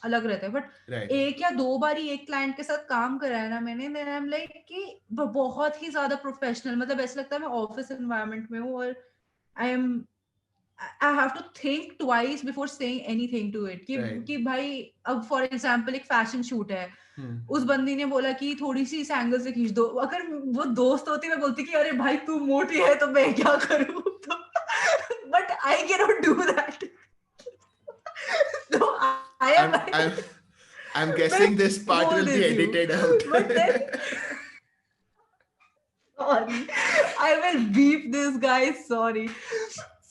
अलग रहता है. But एक या 2 बार ही एक क्लाइंट के साथ काम करा है ना मैंने, then I'm like कि बहुत ही ज्यादा प्रोफेशनल, मतलब ऐसा लगता है मैं ऑफिस एनवायरनमेंट में हूँ और I have to think twice before saying anything to it. कि भाई अब for example एक fashion shoot है, उस बंदी ने बोला कि थोड़ी सी इस एंगल से खींच दो, अगर वो दोस्त होती मैं बोलती कि अरे भाई तू मोटी है तो मैं क्या करूँ, तो but I cannot do that. So I am. I'm guessing this part will be edited out. But then, sorry, I will beep this guy. Sorry.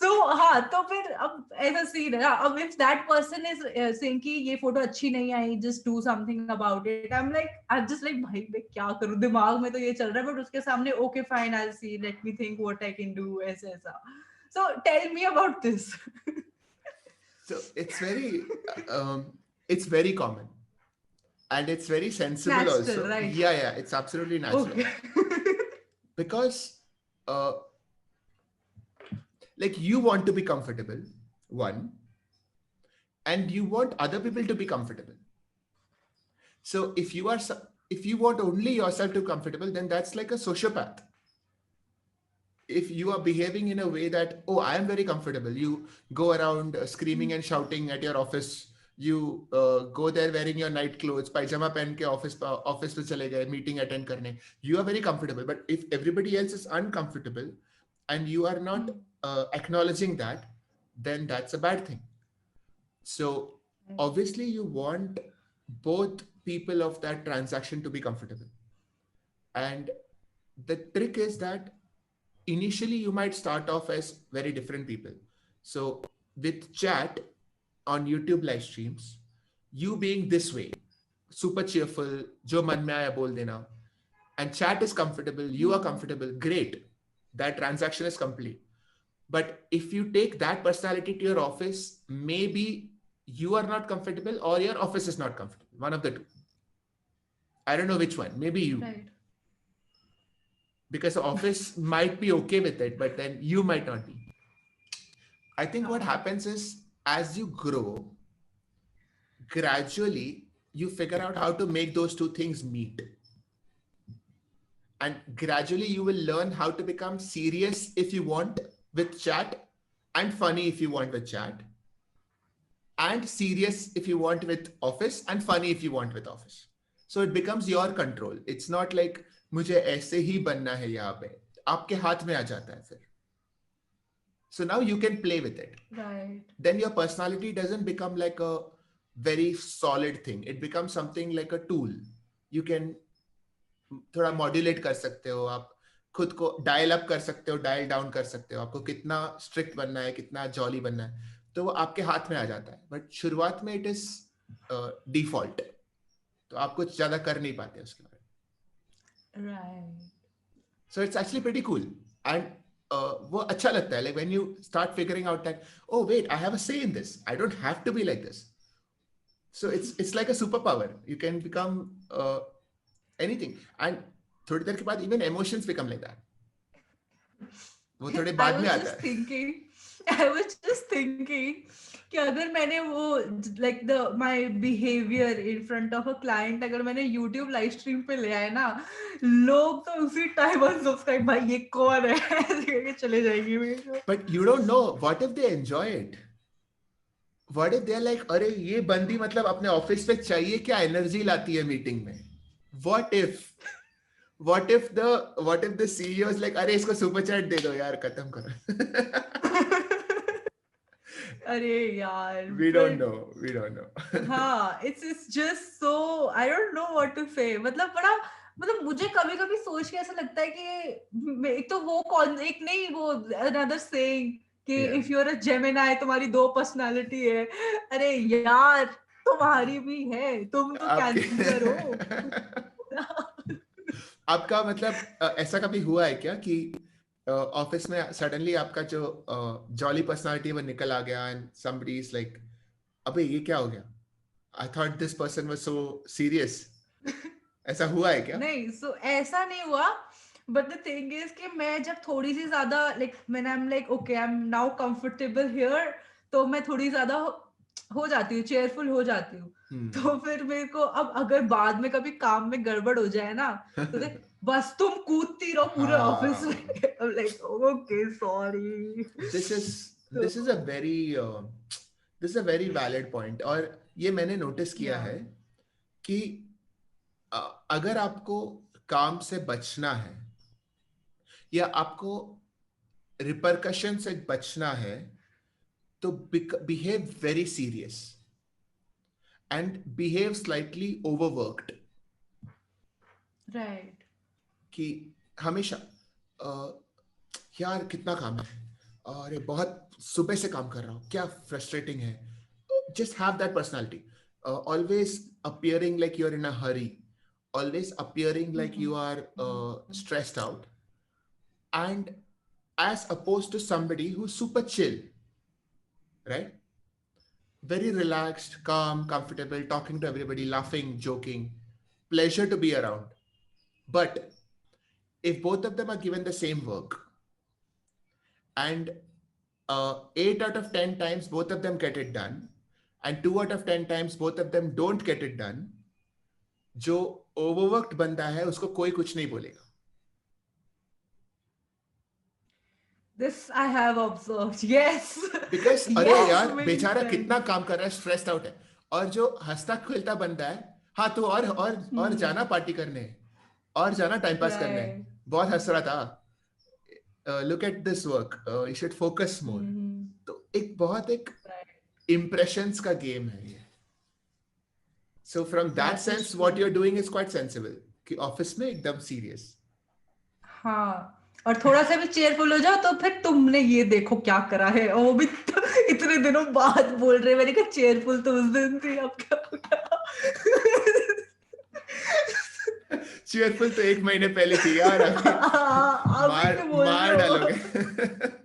So हाँ, तो फिर अब ऐसा सीन है. अब if that person is saying कि ये photo अच्छी नहीं आई, just do something about it. I'm just like भाई मैं क्या करूँ, दिमाग में तो ये चल रहा है, but उसके सामने okay fine, I'll see, let me think what I can do, ऐसा. So tell me about this. So it's very common, and it's very sensible Natural, also. right? Yeah, it's absolutely natural. Okay. Because like you want to be comfortable, one, and you want other people to be comfortable. So if you want only yourself to be comfortable, then that's like a sociopath. If you are behaving in a way that, oh, I am very comfortable, you go around screaming and shouting at your office, you go there wearing your night clothes, pajama pen ke office pe chale gaye, meeting attend karne, you are very comfortable. But if everybody else is uncomfortable and you are not acknowledging that, then that's a bad thing. So obviously you want both people of that transaction to be comfortable. And the trick is that initially you might start off as very different people. So with chat on YouTube live streams, you being this way, super cheerful, jo man mein aaya bol dena, and chat is comfortable, you are comfortable, great. That transaction is complete. But if you take that personality to your office, maybe you are not comfortable or your office is not comfortable. One of the two. I don't know which one. Maybe you. Right. Because the office might be okay with it, but then you might not be. I think what happens is as you grow, gradually you figure out how to make those two things meet. And gradually you will learn how to become serious if you want with chat, and funny if you want with chat, and serious if you want with office, and funny if you want with office. So it becomes your control. It's not like मुझे ऐसे ही बनना है यहाँ पे, आपके हाथ में आ जाता है फिर. So now you can play with it. Right. Then your personality doesn't become like a very solid thing. It becomes something like a tool. You can थोड़ा modulate कर सकते हो, आप खुद को डायल अप कर सकते हो, डायल डाउन कर सकते हो, आपको कितना स्ट्रिक्ट बनना है, कितना जॉली बनना है, तो वो आपके हाथ में आ जाता है. बट शुरुआत में इट इज डिफॉल्ट, तो आप कुछ ज्यादा कर नहीं पाते उसके बारे में. Right. So it's actually pretty cool. And वो अच्छा लगता है, like when you start figuring out that, oh wait, I have a say in this, I don't have to be like this. So it's like a superpower. You can become anything. And थोड़ी देर के बाद even emotions become like that. वो थोड़े बाद में आता है. I was just thinking कि अगर मैंने वो like my behavior in front of a client अगर मैंने YouTube live stream पे ले आया ना, लोग तो उसी टाइम unsubscribe, भाई ये कौन है ऐसे करके चले जाएंगे मेरे. But you don't know what if they enjoy it. What if they're like, अरे ये बंदी मतलब अपने ऑफिस पे चाहिए क्या, एनर्जी लाती है मीटिंग में. What if the CEO is like, अरे इसको सुपर चैट दे दो यार, खत्म करो. अरे यार, we don't know. हाँ, it's just so I don't know what to say. मतलब मुझे कभी-कभी सोच के ऐसा लगता है कि एक तो वो एक नहीं, वो another saying कि if you're a Gemini तुम्हारी दो पर्सनालिटी है. अरे यार, तुम्हारी भी है, तुम तो कैंसर हो. आपका मतलब ऐसा कभी हुआ है क्या कि ऑफिस में सडनली आपका जो जॉली पर्सनालिटी वो निकल आ गया एंड somebody is like, अबे ये क्या हो गया, I thought this person was so serious. ऐसा हुआ है क्या? नहीं, so ऐसा नहीं हुआ, but the thing is कि मैं जब थोड़ी सी ज्यादा like when I'm like okay I'm now comfortable here, तो मैं थोड़ी ज्यादा हो जाती हूँ, चेयरफुल हो जाती हूँ. तो फिर मेरे को अब अगर बाद में कभी काम में गड़बड़ हो जाए ना, तो देख बस तुम कूदती रहो पूरे ऑफिस में. I'm like okay sorry. This is a very valid point. और ये मैंने नोटिस किया है कि अगर आपको काम से बचना है या आपको रिपरकशन से बचना है, तो behave very serious and behave slightly overworked. Right. कि हमेशा यार कितना काम है, अरे बहुत सुबह से काम कर रहा हूँ, क्या फ्रस्ट्रेटिंग है. Just have that personality. Always appearing like you're in a hurry. Always appearing like you are stressed out. And as opposed to somebody who's super chill, right? Very relaxed, calm, comfortable, talking to everybody, laughing, joking, pleasure to be around. But if both of them are given the same work and 8 out of 10 times both of them get it done and 2 out of 10 times both of them don't get it done, जो overworked बंदा है उसको कोई कुछ नहीं बोलेगा. This I have observed. Yes. Because Yes, अरे यार many बेचारा times. कितना काम कर रहा है, स्ट्रेस्ड आउट है, और जो हंसता खेलता बंदा है, हाँ तो और जाना पार्टी करने, और जाना टाइम पास करने, Right. बहुत हंस रहा था, look at this work, you should focus more. तो एक बहुत एक impressions का गेम है ये. So from that That is sense true. what you're doing is quite sensible कि ऑफिस में एकदम सीरियस. हाँ, और थोड़ा सा भी चेयरफुल हो जाओ तो फिर तुमने ये देखो क्या करा है, और वो भी तो इतने दिनों बाद बोल रहे. मैंने कहा चेयरफुल तो उस दिन थी, अब क्या हो गया? चेयरफुल तो 1 महीने पहले थी यार, अभी अभी तो बोल मार रहे हो. डालोगे.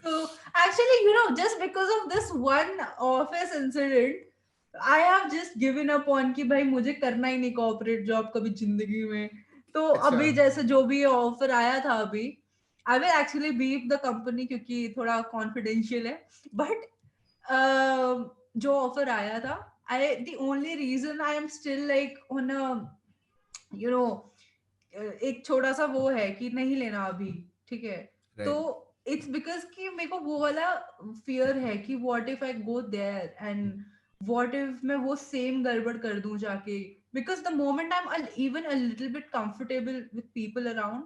So actually, just because of this one office incident, I have just given up on कि भाई मुझे करना ही नहीं कॉर्पोरेट जॉब कभी जिंदगी में. तो अच्छा. अभी जैसे जो भी ऑफर आया था अभी, I will actually beef the company क्योंकि थोड़ा confidential है. But जो ऑफर आया था, the only reason I am still like on a, एक छोटा सा वो है कि नहीं लेना अभी, ठीक है. Right. तो इट्स बिकॉज कि मेरे को वो वाला फियर है कि what if I go there and what if मैं वो सेम गड़बड़ कर दूं जाके, because the moment I am even a little bit comfortable with people around,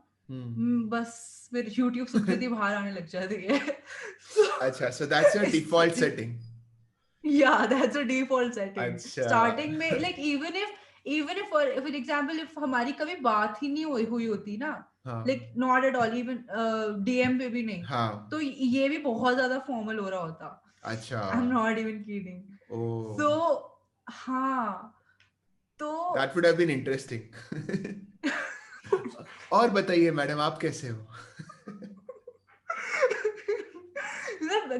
बस फिर YouTube सुकृति बाहर आने लग जाती है. अच्छा, so that's your default setting. Yeah, that's a default setting. अच्छा. Starting में like even if for example if हमारी कभी बात ही नहीं हुई होती ना, हाँ. like not at all, even DM पे भी नहीं, हाँ. तो ये भी बहुत ज्यादा फॉर्मल हो रहा होता. अच्छा. I'm not even kidding. Oh. So हाँ, तो That would have been interesting. और बताइए मैडम, आप कैसे हो?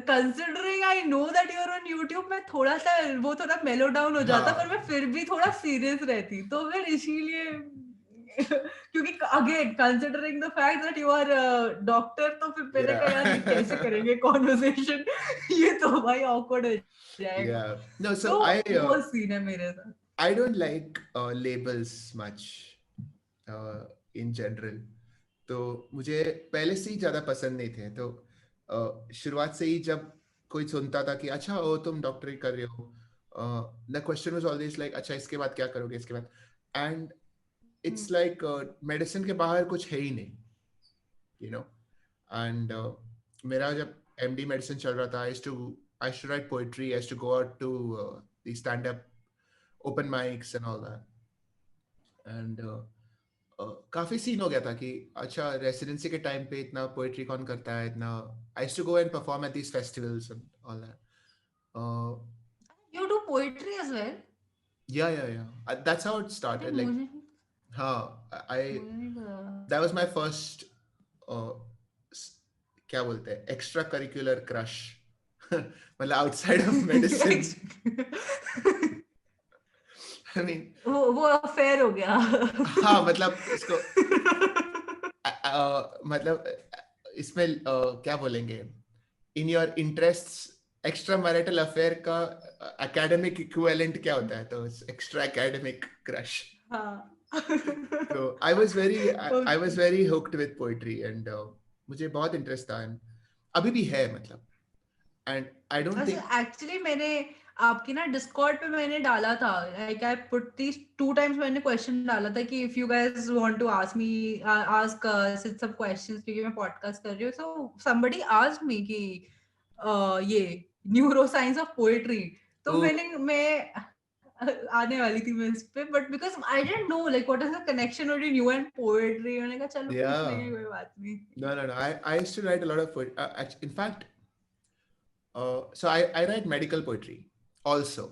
Considering I know that you are on YouTube, मैं थोड़ा सा वो थोड़ा मेलो डाउन हो जाता, पर मैं फिर भी थोड़ा सीरियस रहती. तो फिर इसीलिए क्योंकि again considering the fact that you are doctor, तो फिर मैंने कहा यार ये कैसे करेंगे कॉन्वर्सेशन, ये तो भाई ऑकवर्ड हो जाएगा. No, so तो वो सीन है मेरे साथ. I don't like labels much in general. तो मुझे पहले से ही ज्यादा पसंद नहीं थे. तो शुरुआत से ही जब कोई सुनता था कि अच्छा ओ तुम डॉक्टरी कर रहे हो, the question was always like अच्छा इसके बाद क्या करोगे इसके बाद, and it's like मेडिसिन के बाहर कुछ है ही नहीं, you know. And मेरा जब MD मेडिसिन चल रहा था, I used to write poetry, I used to go out to the stand-up open mics and all that. And काफी सीन हो गया था कि अच्छा रेसिडेंसी के टाइम पे इतना पोएट्री कौन करता है, इतना. I used to go and perform at these festivals and all that. You do poetry as well? Yeah. That's how it started. Like, that was my first क्या बोलते हैं extra curricular crush. मतलब outside of medicine. I mean, वो affair हो गया. हाँ मतलब इसको मतलब इसमें क्या बोलेंगे, in your interests extra marital affair का एकेडमिक इक्विवेलेंट क्या होता है, तो एक्स्ट्रा एकेडमिक क्रश. तो I was very hooked with poetry and मुझे बहुत इंटरेस्ट था, एंड अभी भी है मतलब. And I don't think actually मैंने आपकी ना डिस्कॉर्ड पे मैंने डाला था, like I put this 2 times, मैंने क्वेश्चन डाला था कि if you guys want to ask सब क्वेश्चंस, क्योंकि मैं पॉडकास्ट कर रही हूँ. सो समबडी आस्क्ड मी कि ये न्यूरो साइंस ऑफ पोएट्री, तो Oh, मैं आने वाली थी मैं इस पे, but because I didn't know like what is the connection between you and poetry, मैंने कहा चलो पूछ yeah. लेंगे, कोई बात नहीं. No. I used to write a lot of poetry. In fact, so I write medical poetry also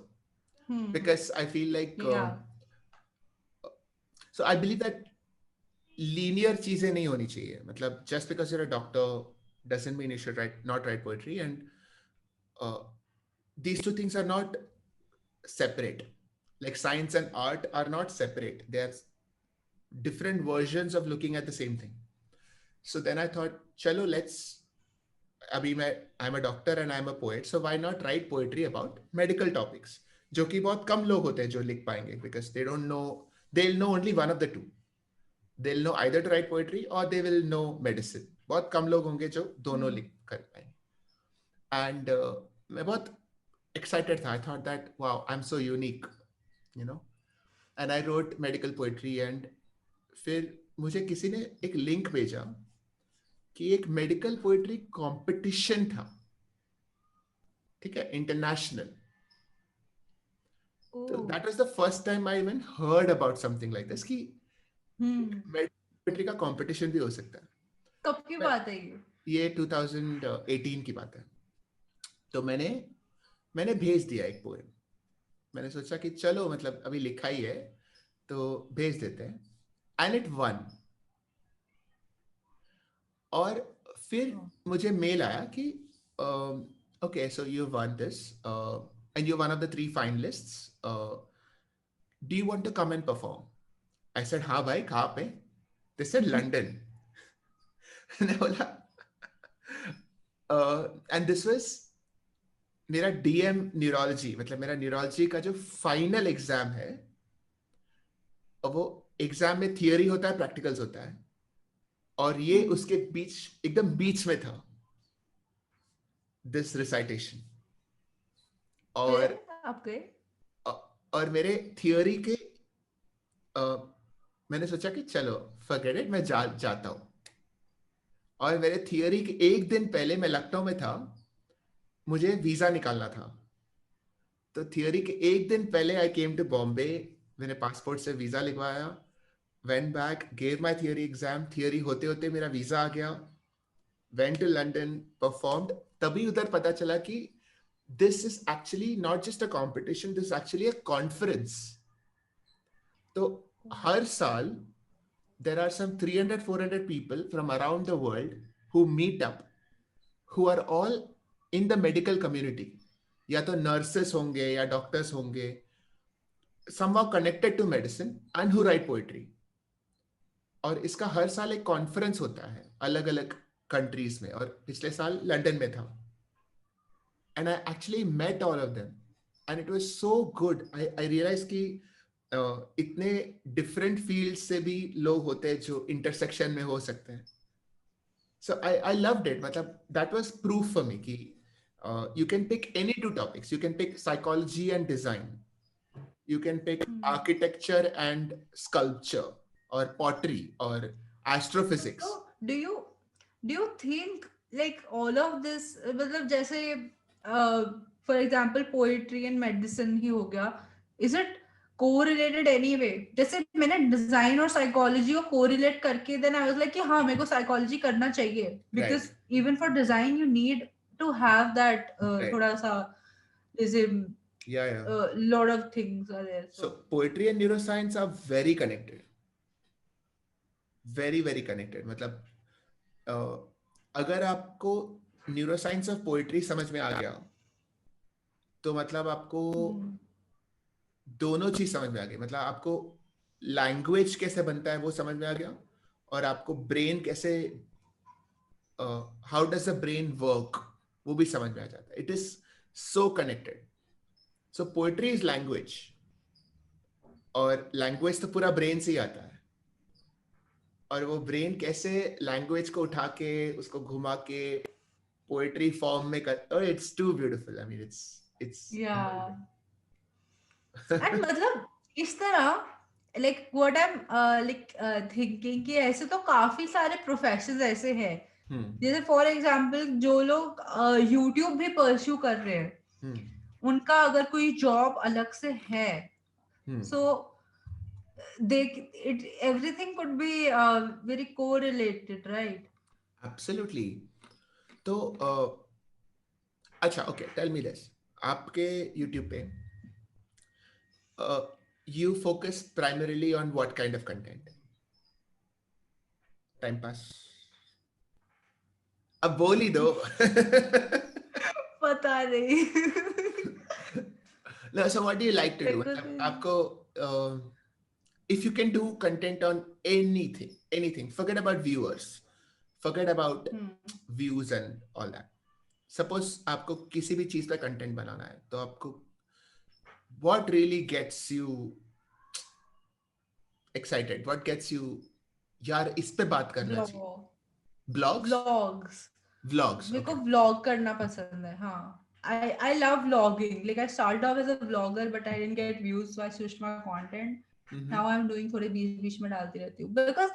because I feel like Yeah. so I believe that linear चीजें नहीं होनी चाहिए. मतलब just because you're a doctor doesn't mean you should not write poetry, and these two things are not separate. Like science and art are not separate. They are different versions of looking at the same thing. So then I thought, chalo, I'm a doctor and I'm a poet, so why not write poetry about medical topics? जो कि बहुत कम लोग होते हैं जो लिख पाएंगे, because they'll know only one of the two. They'll know either to write poetry or they will know medicine. बहुत कम लोग होंगे जो दोनों लिख कर पाएंगे. And मैं बहुत excited था. I thought that, wow, I'm so unique, you know. And I wrote medical poetry, and फिर मुझे किसी ने एक लिंक भेजा कि एक मेडिकल पोएट्री कंपटीशन था, ठीक है, इंटरनेशनल. तो that was the first time I even heard about something like this कि मेडिकल पोएट्री का कंपटीशन भी हो सकता है. कब की बात है ये 2018 की बात है. तो मैंने भेज दिया एक पोएम. मैंने सोचा कि चलो मतलब अभी लिखा ही है तो भेज देते हैं, एंड इट वन. और फिर मुझे मेल आया कि okay, so you won this and you one of the 3 finalists, do you want to come and perform? I said हाँ भाई, कहाँ पे? They said London. मैंने बोला एंड दिस वाज मेरा DM न्यूरोलॉजी, मतलब मेरा न्यूरोलॉजी का जो फाइनल एग्जाम है, वो एग्जाम में थियरी होता है, प्रैक्टिकल्स होता है, और ये उसके बीच, एकदम बीच में था दिस रिसाइटेशन. और आपके और मेरे थियरी के मैंने सोचा कि चलो फॉरगेट इट, मैं जाता हूं. और मेरे थियरी के एक दिन पहले मैं लखनऊ में था, मुझे वीजा निकालना था. तो थियरी के एक दिन पहले आई केम टू बॉम्बे, मैंने पासपोर्ट से वीजा लिखवाया, went back, gave my theory exam. Theory होते होते मेरा वीजा आ गया, went to London, performed. तभी उधर पता चला कि this is actually not just a competition, this is actually a conference. तो हर साल there are some 300-400 people from around the world who meet up, who are all in the medical community. या तो nurses होंगे या doctors होंगे, somehow connected to medicine, and who write poetry. और इसका हर साल एक कॉन्फ्रेंस होता है अलग अलग कंट्रीज में, और पिछले साल लंदन में था. And I actually met all of them and it was so good. I realize कि इतने डिफरेंट फील्ड से भी लोग होते हैं जो इंटरसेक्शन में हो सकते हैं. सो आई लव्ड इट. मतलब that was proof for me कि you can pick any 2 topics. You can pick psychology and design. You can pick architecture and sculpture, or pottery, or astrophysics. So do you think like all of this, मतलब जैसे for example poetry and medicine ही हो गया, is it correlated anyway? जैसे मैंने design और psychology को correlate करके then I was like कि हाँ मेरे को psychology करना चाहिए, because even for design you need to have that थोड़ा सा जैसे lot of things are there. So poetry and neuroscience are very connected. Very very connected. मतलब अगर आपको न्यूरोसाइंस ऑफ पोएट्री समझ में आ गया तो मतलब आपको दोनों चीज समझ में आ गई. मतलब आपको लैंग्वेज कैसे बनता है वो समझ में आ गया, और आपको ब्रेन कैसे, how does the brain work, वो भी समझ में आ जाता है. It is so connected. So poetry is language, और लैंग्वेज तो पूरा ब्रेन से ही आता है, और वो ब्रेन कैसे लैंग्वेज को उठा के उसको घुमा के पोएट्री फॉर्म में कर, it's too beautiful. I mean it's yeah. And मतलब इस तरह like what I'm like thinking कि ऐसे तो काफी सारे प्रोफेशंस ऐसे हैं जैसे फॉर एग्जाम्पल जो लोग यूट्यूब भी परस्यू कर रहे हैं, उनका अगर कोई जॉब अलग से है, सो they it everything could be very correlated, right? Absolutely. तो अच्छा, okay, tell me this. आपके YouTube पे you focus primarily on what kind of content? Time pass. अब बोल ही दो. पता नहीं. No, so what do you like to do? आपको if you can do content on anything, forget about viewers, forget about views and all that. Suppose आपको किसी भी चीज पे कंटेंट बनाना है, तो आपको what really gets you excited? What gets you, यार इस पे बात करना चाहिए? Vlogs. मेरे को vlog करना पसंद है. हाँ, I love vlogging. Like I started off as a vlogger, but I didn't get views, so I switched my content. Now I'm doing थोड़े बीच में डालती रहती हूँ. Because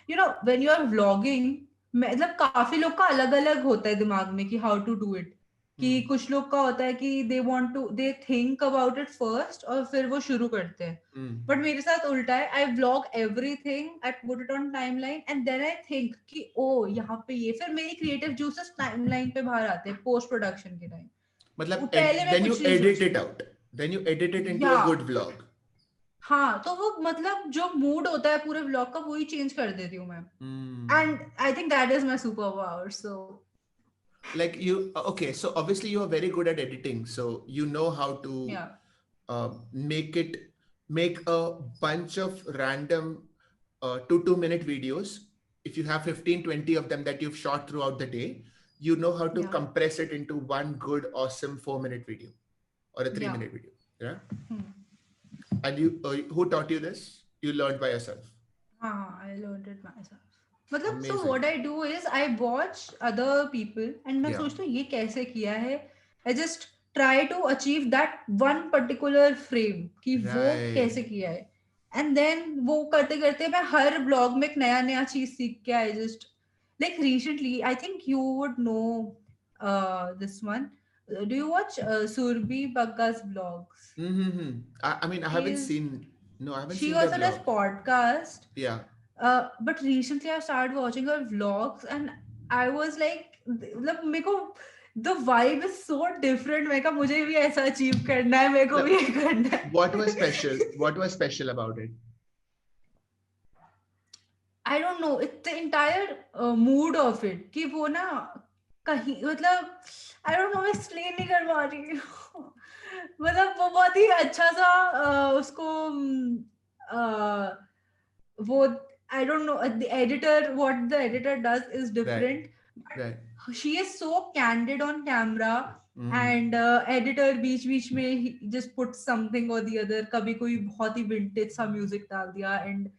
you know when you are vlogging, मतलब काफी लोग का अलग-अलग होता है दिमाग में कि how to do it. कि कुछ लोग का होता है कि they think about it first और फिर वो शुरू करते हैं. But मेरे साथ उल्टा है. I vlog everything, I put it on timeline and then I think कि यहाँ पे ये, फिर मेरी creative juices timeline पे बाहर आते हैं post production के time. मतलब then you edit it out. Then you edit it into a good vlog. हाँ, तो वो मतलब जो मूड होता है पूरे व्लॉग का वही चेंज कर देती हूँ मैं. And I think that is my superpower. So like you, okay, so obviously you are very good at editing, so you know how to make a bunch of random 2-minute videos. If you have 15-20 of them that you've shot throughout the day, you know how to compress it into one good awesome 4-minute video or a 3-minute video. And you who taught you this? You learned by yourself? I learned it myself. मतलब so what I do is I watch other people and मैं सोचती हूँ ये कैसे किया है. I just try to achieve that one particular frame कि वो कैसे किया है. And then वो करते करते मैं हर ब्लॉग में एक नया चीज सीख के I just like recently I think you would know this one. Do you watch Surbhi Bagga's vlogs? I mean I haven't seen. No, I haven't seen. She also does podcast. Yeah. But recently I started watching her vlogs and I was like, मेरे को the vibe is so different. मैं कहा मुझे भी ऐसा achieve करना है, मेरे को भी ये करना है. What was special? What was special about it? I don't know. It's the entire mood of it. कि वो ना कहीं मतलब I don't know, मैं explain नहीं कर पा रही. मतलब वो बहुत ही अच्छा सा उसको वो I don't know, the editor, what the editor does is different. Right. She is so candid on camera and editor बीच में he just puts something or the other. कभी कोई बहुत ही vintage सा music डाल दिया and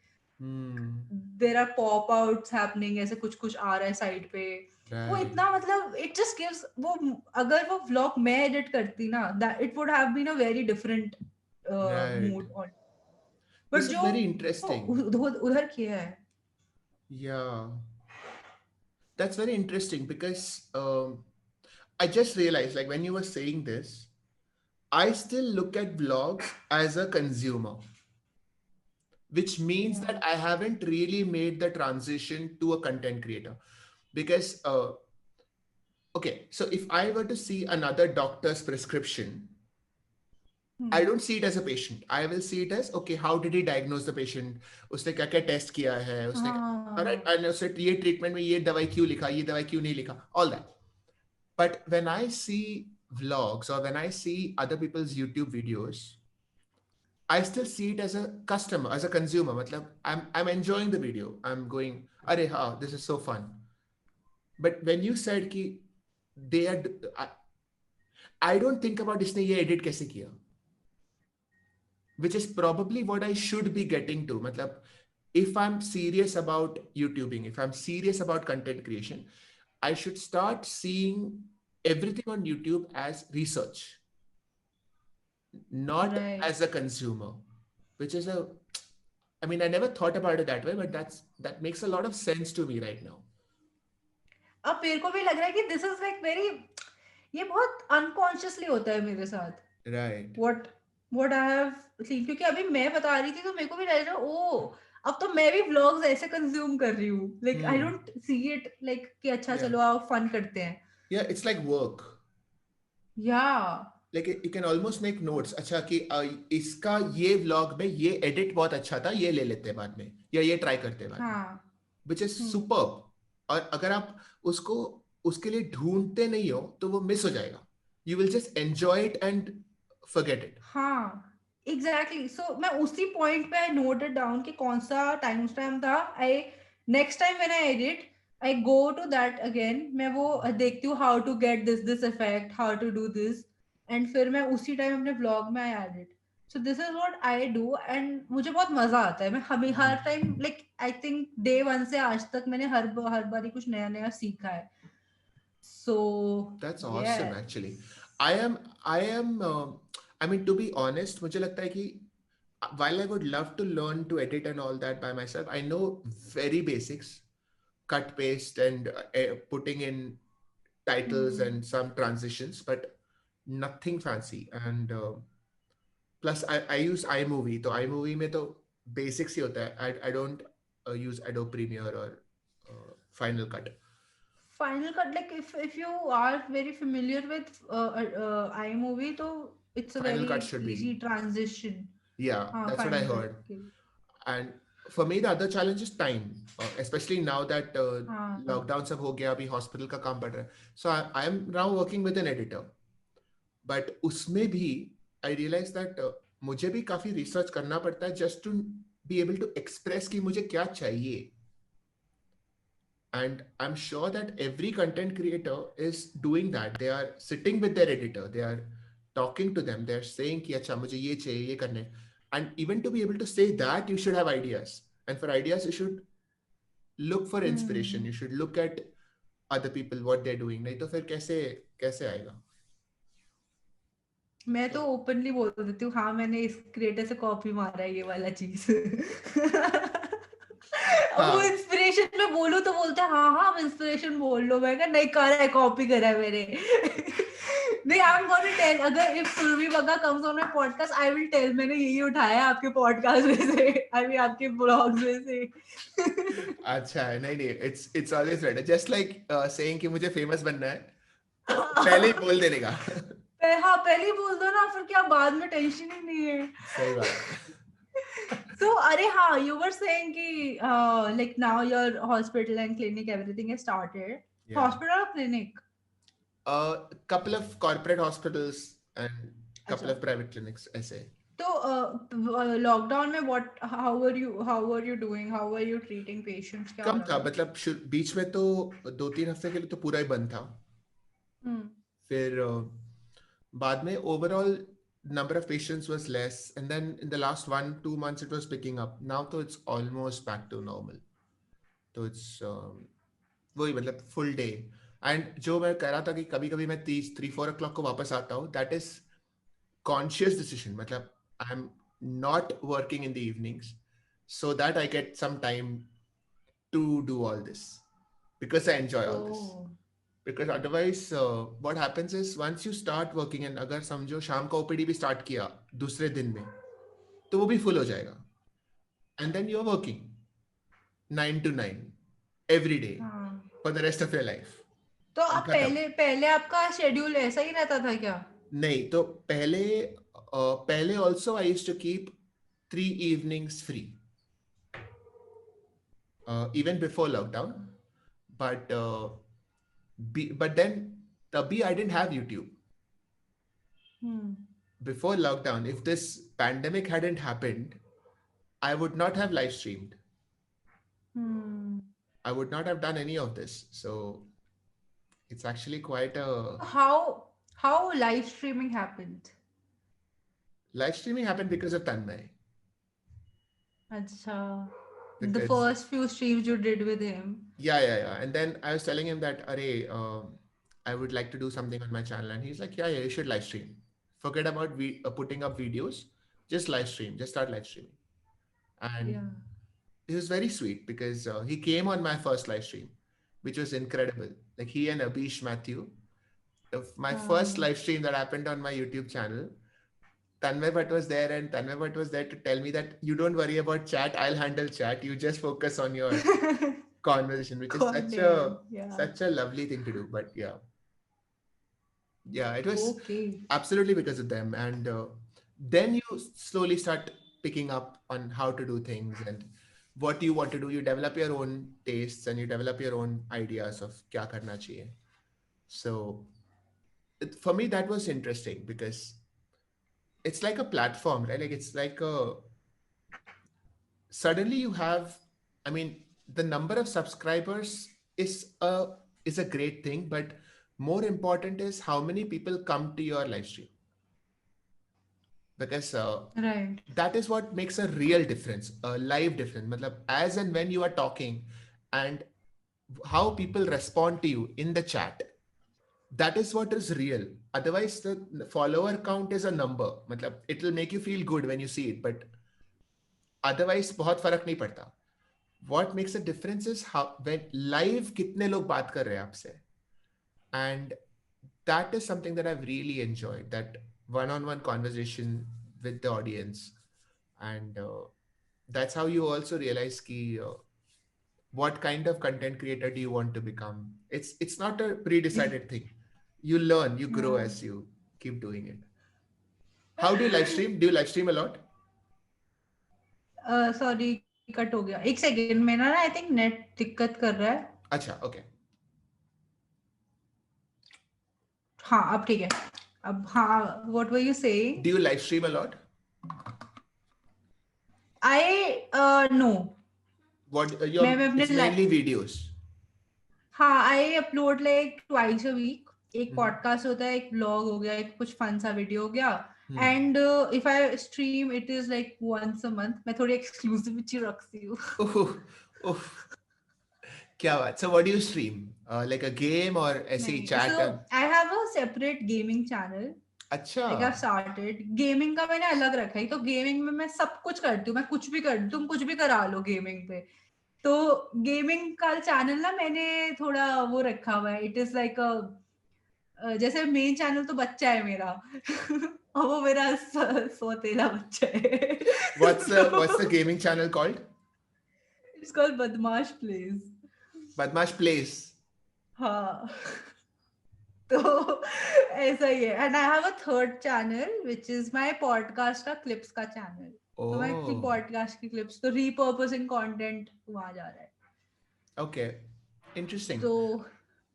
there are pop outs happening, ऐसे कुछ आ रहा है side पे. वो इतना मतलब it just gives, वो अगर वो vlog मैं edit करती ना, that it would have been a very different mood on. But this is very interesting. उधर किया है. Yeah, that's very interesting because I just realized, like when you were saying this, I still look at vlogs as a consumer, which means that I haven't really made the transition to a content creator. Because okay, so if I were to see another doctor's prescription, I don't see it as a patient. I will see it as, okay, how did he diagnose the patient? उसने क्या क्या test किया है? उसने उसने ये treatment में ये दवाई क्यों लिखा, ये दवाई क्यों नहीं लिखा, all that. But when I see vlogs or when I see other people's YouTube videos, I still see it as a customer, as a consumer. मतलब I'm enjoying the video. I'm going, अरे हाँ, this is so fun. But when you said कि they are, I don't think about इसने ये edit कैसे किया. Which is probably what I should be getting to. Matlab, if I'm serious about YouTubing, if I'm serious about content creation, I should start seeing everything on YouTube as research, not as a consumer, which is I mean, I never thought about it that way, but that makes a lot of sense to me right now. अब मेरे को भी लग रहा है कि this is like very, ये बहुत अनकॉन्शियसली होता है मेरे साथ। Right what I have seen, क्योंकि अभी मैं बता रही थी तो मेरे को भी लग रहा ओ अब तो मैं भी व्लॉग्स ऐसे कंज्यूम कर रही हूँ, like I don't see it like कि अच्छा Yeah. चलो आओ फन करते हैं। Yeah, it's like work. या Like you can almost make notes. अच्छा कि इसका ये व्लॉग में ये एडिट बहुत अच्छा था, ये ले लेते हैं बाद में, या ये ट्राई करते हैं बाद में, हाँ which is superb. और अगर आप उसको उसके लिए ढूंढते नहीं हो तो वो मिस हो जाएगा. You will just enjoy it and forget it. हाँ एग्जैक्टली, सो मैं उसी पॉइंट पे आई नोट इट डाउन कि कौन सा टाइम स्टैम्प था। I next time when I edit I go to that again, मैं वो देखती हूँ how to get this effect, how to do this, and फिर मैं उसी टाइम अपने ब्लॉग में I edit. So this is what I do and मुझे बहुत मजा आता है। मैं हमें हर time like I think day 1 से आज तक मैंने हर बार ही कुछ नया नया सीखा है। सो That's awesome actually. I am I mean to be honest, मुझे लगता है कि while I would love to learn to edit and all that by myself, I know very basics, cut paste and putting in titles and some transitions, but nothing fancy. And plus I use iMovie, तो iMovie में तो basics ही होता है. I don't use Adobe Premiere or Final Cut. Final Cut, like if you are very familiar with iMovie, so it's a Final very Cut should be. easy transition. Yeah, that's what I Final Cut, heard. okay. And for me, the other challenge is time, especially now that lockdown सब हो गया, अभी hospital का काम पड़ रहा है. So I am now working with an editor. But उसमें भी I realized that मुझे भी काफी research करना पड़ता है just to be able to express कि मुझे क्या चाहिए. And I'm sure that every content creator is doing that. They are sitting with their editor. They are talking to them. They're saying कि अच्छा मुझे ये चाहिए, ये करने. And even to be able to say that, you should have ideas. And for ideas, you should look for inspiration. You should look at other people, what they're doing. नहीं तो फिर कैसे आएगा? मैं तो ओपनली बोल देती हूँ, हाँ मैंने इस क्रिएटर से कॉपी मारा है ये वाला चीज। वो इंस्पिरेशन में बोलूं तो बोलते हैं हाँ हाँ इंस्पिरेशन बोल लो। मैं कहा नहीं करा है, कॉपी करा है मैंने। नहीं आई एम गोना टेल, अगर if Surbhi Bagga comes on my podcast I will tell मैंने यही उठाया आपके पॉडकास्ट में से, आई मीन आपके ब्लॉग्स में से। अच्छा नहीं it's always better, just like saying कि मुझे फेमस बनना है, पहले ही बोल देने का। हाँ पहले ही बोल दो ना, फिर क्या बाद में टेंशन ही नहीं है। सही बात। So अरे हाँ, you were saying कि like now your hospital and clinic everything has started. Yeah. Hospital or clinic? Couple of corporate hospitals and couple of private clinics ऐसे. तो लॉकडाउन में how were you doing? How were you treating patients? क्या कम था, मतलब बीच में तो 2-3 हफ्ते के लिए तो पूरा ही बंद था. फिर बाद में overall number of patients was less, and then in the last 1-2 months it was picking up. Now तो it's almost back to normal. तो it's वही मतलब full day. And जो मैं कह रहा था कि कभी-कभी मैं 3-4 o'clock को वापस आता हूँ, that is conscious decision. मतलब I'm not working in the evenings so that I get some time to do all this because I enjoy all this. Because otherwise what happens is once you start working, and अगर समझो शाम का OPD भी start किया दूसरे दिन में तो वो भी full हो जाएगा, and then you're working 9 to 9 every day for the rest of your life. तो अब पहले आपका शेड्यूल ऐसा ही रहता था क्या? नहीं, तो पहले also I used to keep 3 evenings free even before lockdown, but then तभी I didn't have YouTube. Before lockdown, if this pandemic hadn't happened, I would not have live streamed. I would not have done any of this. So it's actually quite a... How live streaming happened? Live streaming happened because of Tanmay. Acha. The first few streams you did with him. Yeah. And then I was telling him that, I would like to do something on my channel. And he's like, yeah, you should live stream. Forget about putting up videos. Just live stream. Just start live streaming. And it was very sweet because he came on my first live stream, which was incredible. Like he and Abish Matthew. My Ah. first live stream that happened on my YouTube channel, Tanmay Bhatt was there, and Tanmay Bhatt was there to tell me that you don't worry about chat, I'll handle chat. You just focus on your conversation, which is Content, yeah. such a lovely thing to do. But yeah, it was Okay. absolutely because of them. And then you slowly start picking up on how to do things and what you want to do. You develop your own tastes and you develop your own ideas of kya karna chahiye. So for me, that was interesting because it's like a platform, right? Like it's like suddenly you have, I mean, the number of subscribers is a great thing, but more important is how many people come to your live stream. Because Right. that is what makes a real difference, a live difference. Matlab, as and when you are talking and how people respond to you in the chat, that is what is real. Otherwise, the follower count is a number. Matlab, it will make you feel good when you see it, but otherwise, बहुत फर्क नहीं पड़ता. What makes a difference is how when live कितने लोग बात कर रहे हैं आपसे, and that is something that I've really enjoyed. That one-on-one conversation with the audience, and that's how you also realize ki, what kind of content creator do you want to become. It's not a pre-decided thing. You learn, you grow as you keep doing it. How do you live stream? Do you live stream a lot? Sorry cut हो गया एक second मेरा ना I think net दिक्कत कर रहा है अच्छा, okay. हाँ अब ठीक है अब हाँ what were you saying? Do you live stream a lot? I no. What मैं it's mainly videos. हाँ I upload like twice a week. एक पॉडकास्ट होता है एक ब्लॉग हो गया एक कुछ फन सा वीडियो हो गया and if I stream it is like once a month मैं थोड़ी एक्सक्लूसिविटी रखती हूँ क्या बात. So what do you stream? Like a game or ऐसे ही chat? So I have a separate gaming channel. अच्छा. Like I've started. Gaming का मैंने अलग रखा है तो गेमिंग में मैं सब कुछ करती हूँ मैं कुछ भी कर तुम कुछ भी करा लो गेमिंग पे तो गेमिंग का चैनल ना मैंने थोड़ा वो रखा हुआ है इट इज लाइक जैसे मेन चैनल तो बच्चा है मेरा और वो मेरा सोतेला बच्चा है What's the gaming channel called? It's called Badmash Plays. Badmash Plays. हाँ तो ऐसा ही है and I have a third channel which is my podcast का क्लिप्स का चैनल तो मैं पॉडकास्ट की क्लिप्स तो रीपर्पसिंग कंटेंट वहां जा रहा है Okay, interesting. तो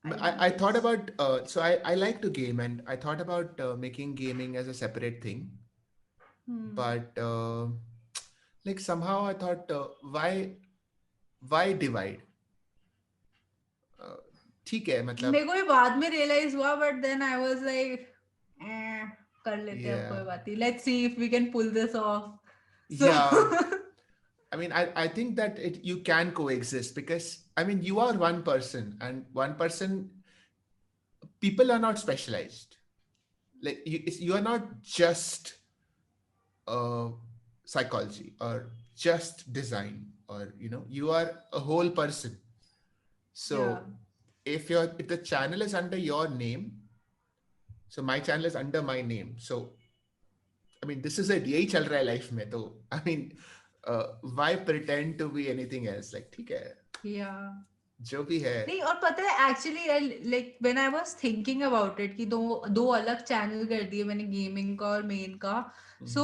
I thought about so I like to game and I thought about making gaming as a separate thing, but like somehow I thought why divide? ठीक है मतलब मेरे को भी बाद में रियलाइज हुआ but then I was like कर लेते हैं कोई बात नहीं let's see if we can pull this off yeah. I mean, I think that you can coexist because I mean you are one person and one person. People are not specialized. Like you are not just psychology or just design or you are a whole person. So if the channel is under your name, so my channel is under my name. So I mean this is it. यही चल रहा है life में तो I mean. Why pretend to be anything else? Like ठीक है जो भी है नहीं और पता है actually like when I was thinking about it कि दो अलग चैनल कर दिए मैंने गेमिंग का और मेन का सो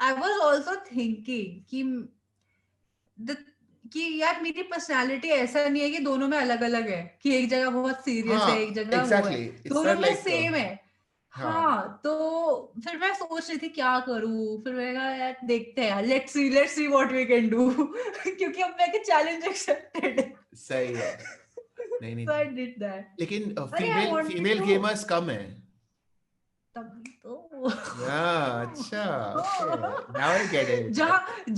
आई वाज आल्सो थिंकिंग कि यार मेरी पर्सनालिटी ऐसा नहीं है कि दोनों में अलग अलग है कि एक जगह बहुत सीरियस है एक जगह वो है दोनों में सेम है हाँ तो फिर मैं सोच रही थी क्या करूं फिर मैंने कहा यार देखते हैं let's see what we can do क्योंकि अब मैं चैलेंज एक्सेप्टेड है सही है नहीं so I did that लेकिन फीमेल गेमर्स कम है तभी तो अच्छा now I get it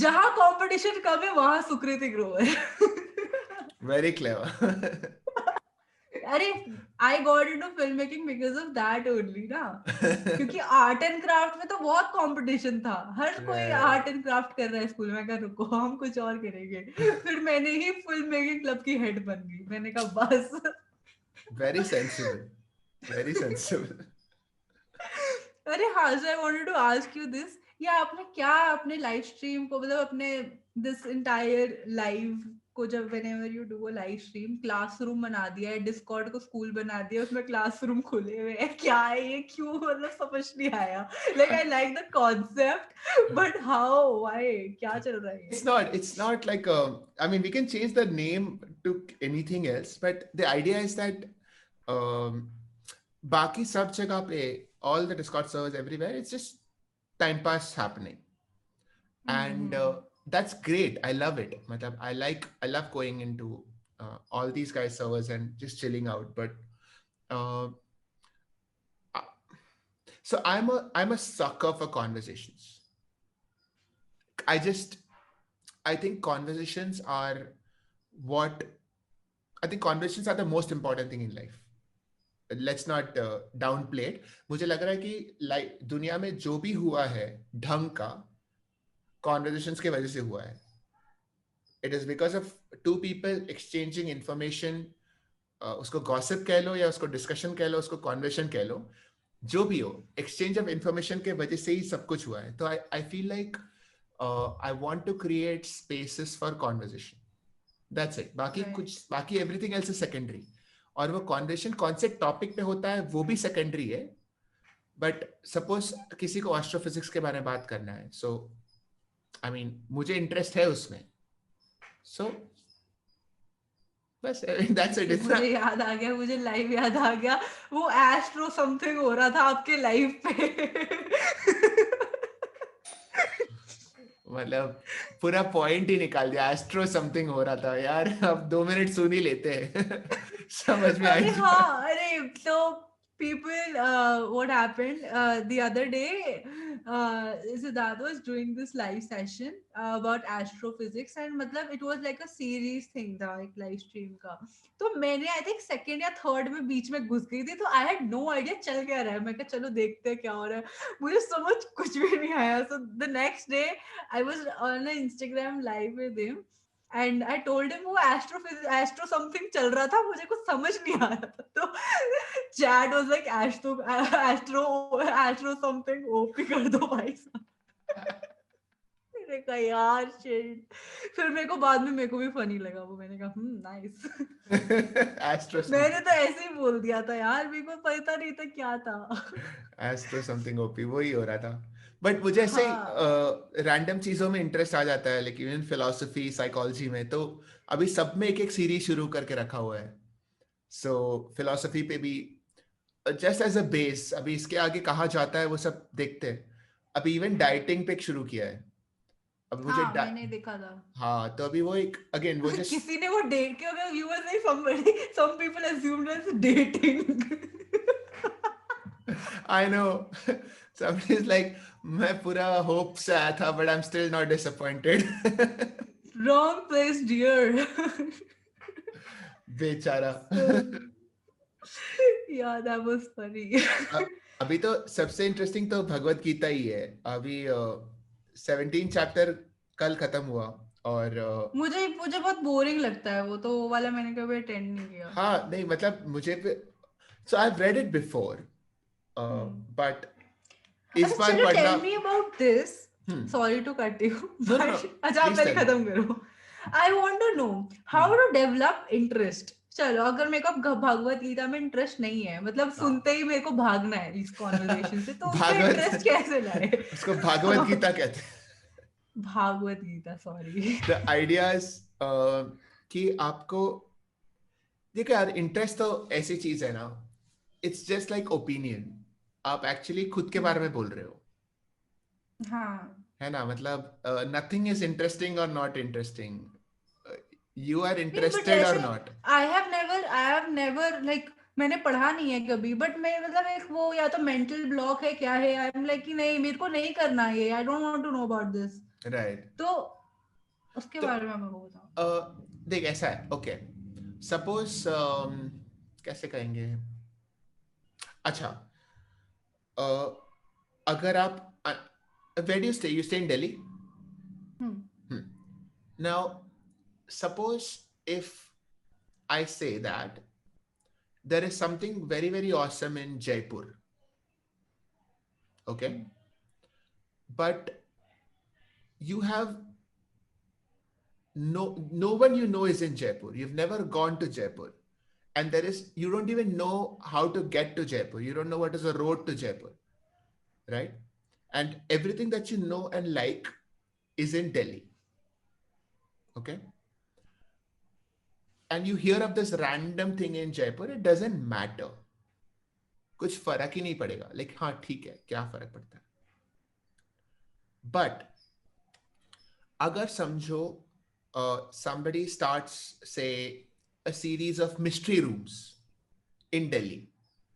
जहाँ कंपटीशन कम है वहाँ सुकृति ग्रो है very clever अरे I got into filmmaking because of that only ना, क्योंकि आर्ट एंड क्राफ्ट में तो बहुत कंपटीशन था, हर कोई आर्ट एंड क्राफ्ट कर रहा है स्कूल में, कहा रुको हम कुछ और करेंगे। फिर मैंने ही फिल्म मेकिंग क्लब की हेड बन गई, मैंने कहा बस। Very sensible, very sensible. अरे हाँ, so I wanted to ask you this, या आपने क्या अपने लाइव स्ट्रीम को, मतलब अपने दिस इंटायर लाइव को, जब whenever you do a live stream, classroom बना दिया है, डिस्कॉर्ड को स्कूल बना दिया, उसमें क्लासरूम खुले हुए हैं, क्या है ये, क्यों, मतलब समझ नहीं आया। Like I like the concept, but how, why, क्या चल रहा है? It's not like I mean, we can change the name to anything else, but the idea is that बाकी सब जगह पे, all the Discord servers everywhere, it's just time pass happening. And that's great. I love it. I love going into all these guys' servers and just chilling out. But so I'm a sucker for conversations. I think conversations are the most important thing in life. Let's not downplay it. मुझे लग रहा है कि दुनिया में जो भी हुआ है ढंग का, conversations के वजह से हुआ है. It is because of two people exchanging information. उसको gossip कह लो या उसको discussion कह लो, उसको conversation कह लो, जो भी हो, exchange of information के वजह से ही सब कुछ हुआ है. तो I feel like I want to create spaces for conversation. That's it. बाकी everything else is secondary. और वो conversation कौन से topic पे होता है वो भी secondary है. But suppose किसी को astrophysics के बारे में बात करना है, so I mean, मुझे interest है उसमें, so बस that's it. मुझे याद आ गया, मुझे लाइव याद आ गया, वो एस्ट्रो समथिंग हो रहा था आपके लाइव पे। मतलब पूरा पॉइंट ही निकाल दिया, एस्ट्रो समथिंग हो रहा था यार, अब 2 मिनट सुन ही लेते हैं। समझ में आई? हाँ, अरे तो people, what happened the other day, Siddharth was doing this live session about astrophysics, and मतलब it was like a series thing था, एक live stream का. तो मैंने I think second या third में बीच में घुस गई थी, तो I had no idea चल क्या रहा है. मैं कहा चलो देखते हैं क्या हो रहा है, मुझे समझ कुछ भी नहीं आया. So the next day I was on an Instagram live with him, and I told him वो astro something चल रहा था, मुझे कुछ समझ नहीं आ रहा था. तो chat was like astro something OP कर दो भाई साहब. मैंने कहा यार shit. फिर मेरे को बाद में मेरे को भी funny लगा वो, मैंने कहा nice. मैंने तो ऐसे ही बोल दिया था यार, मेरे को पता नहीं था क्या था. एस्ट्रो समथिंग ओपी वही हो रहा था. बट मुझे ऐसे रैंडम चीजों में इंटरेस्ट आ जाता है, लेकिन इवन फिलॉसफी, साइकोलॉजी में, तो अभी सब में एक एक सीरीज शुरू करके रखा हुआ है. सो फिलॉसफी पे भी जस्ट एज अ बेस, अभी इसके आगे कहाँ जाता है वो सब देखते हैं. अभी इवन डाइटिंग पे शुरू किया है. अब मुझे मैंने देखा था. हाँ, तो अभी वो एक अगेन वो जस्ट किसी ने वो डेट किया, you were saying somebody, some people assumed as dating. I know. Somebody is like, मैं पूरा hope से आया था, but I'm still not disappointed. Wrong place, dear. बेचारा. Yeah, that was funny. अभी तो सबसे इंटरेस्टिंग तो भगवत गीता ही है. अभी 17 चैप्टर कल खत्म हुआ, और मुझे बहुत बोरिंग लगता है वो, तो वो वाला मैंने कभी अटेंड नहीं किया. हाँ नहीं, मतलब मुझे so I've read it before, but इस बार पढ़ना. Tell me about this. Sorry to cut you. No. अच्छा आप पहले खत्म करो. I want to know how to develop interest. चलो, अगर मेरे को भगवत गीता में इंटरेस्ट नहीं है, मतलब सुनते ही मेरे को भागना है इस कॉन्वर्सेशन से, तो उसमें इंटरेस्ट कैसे लाए? उसको भागवत गीता कहते हैं. Bhagavad Gita, sorry. The idea is कि आपको देखो यार, इंटरेस्ट तो ऐसी चीज है ना, इट्स जस्ट लाइक ओपिनियन. आप एक्चुअली खुद के बारे में बोल रहे हो. हाँ, है ना, मतलब nothing is interesting or not interesting. You are interested or not. I have never like, मैंने पढ़ा नहीं है कभी, बट मैं मतलब एक वो या तो मेंटल ब्लॉक है क्या है, आई एम लाइक कि नहीं मेरे को नहीं करना ये, I don't want to know about this. Right, तो उसके बारे में मैं बताऊं. देख ऐसा है, ओके, सपोज कैसे कहेंगे, अच्छा, अगर आप where do you stay? You stay in Delhi? Now, suppose if I say that there is something very, very awesome in Jaipur, okay? But you have no one you know is in Jaipur. You've never gone to Jaipur. And you don't even know how to get to Jaipur. You don't know what is a road to Jaipur, right? And everything that you know and like is in Delhi, okay? And you hear of this random thing in Jaipur, it doesn't matter. कुछ फर्क ही नहीं पड़ेगा. Like, हाँ ठीक है, क्या फर्क पड़ता है? But अगर समझो somebody starts, say, a series of mystery rooms in Delhi,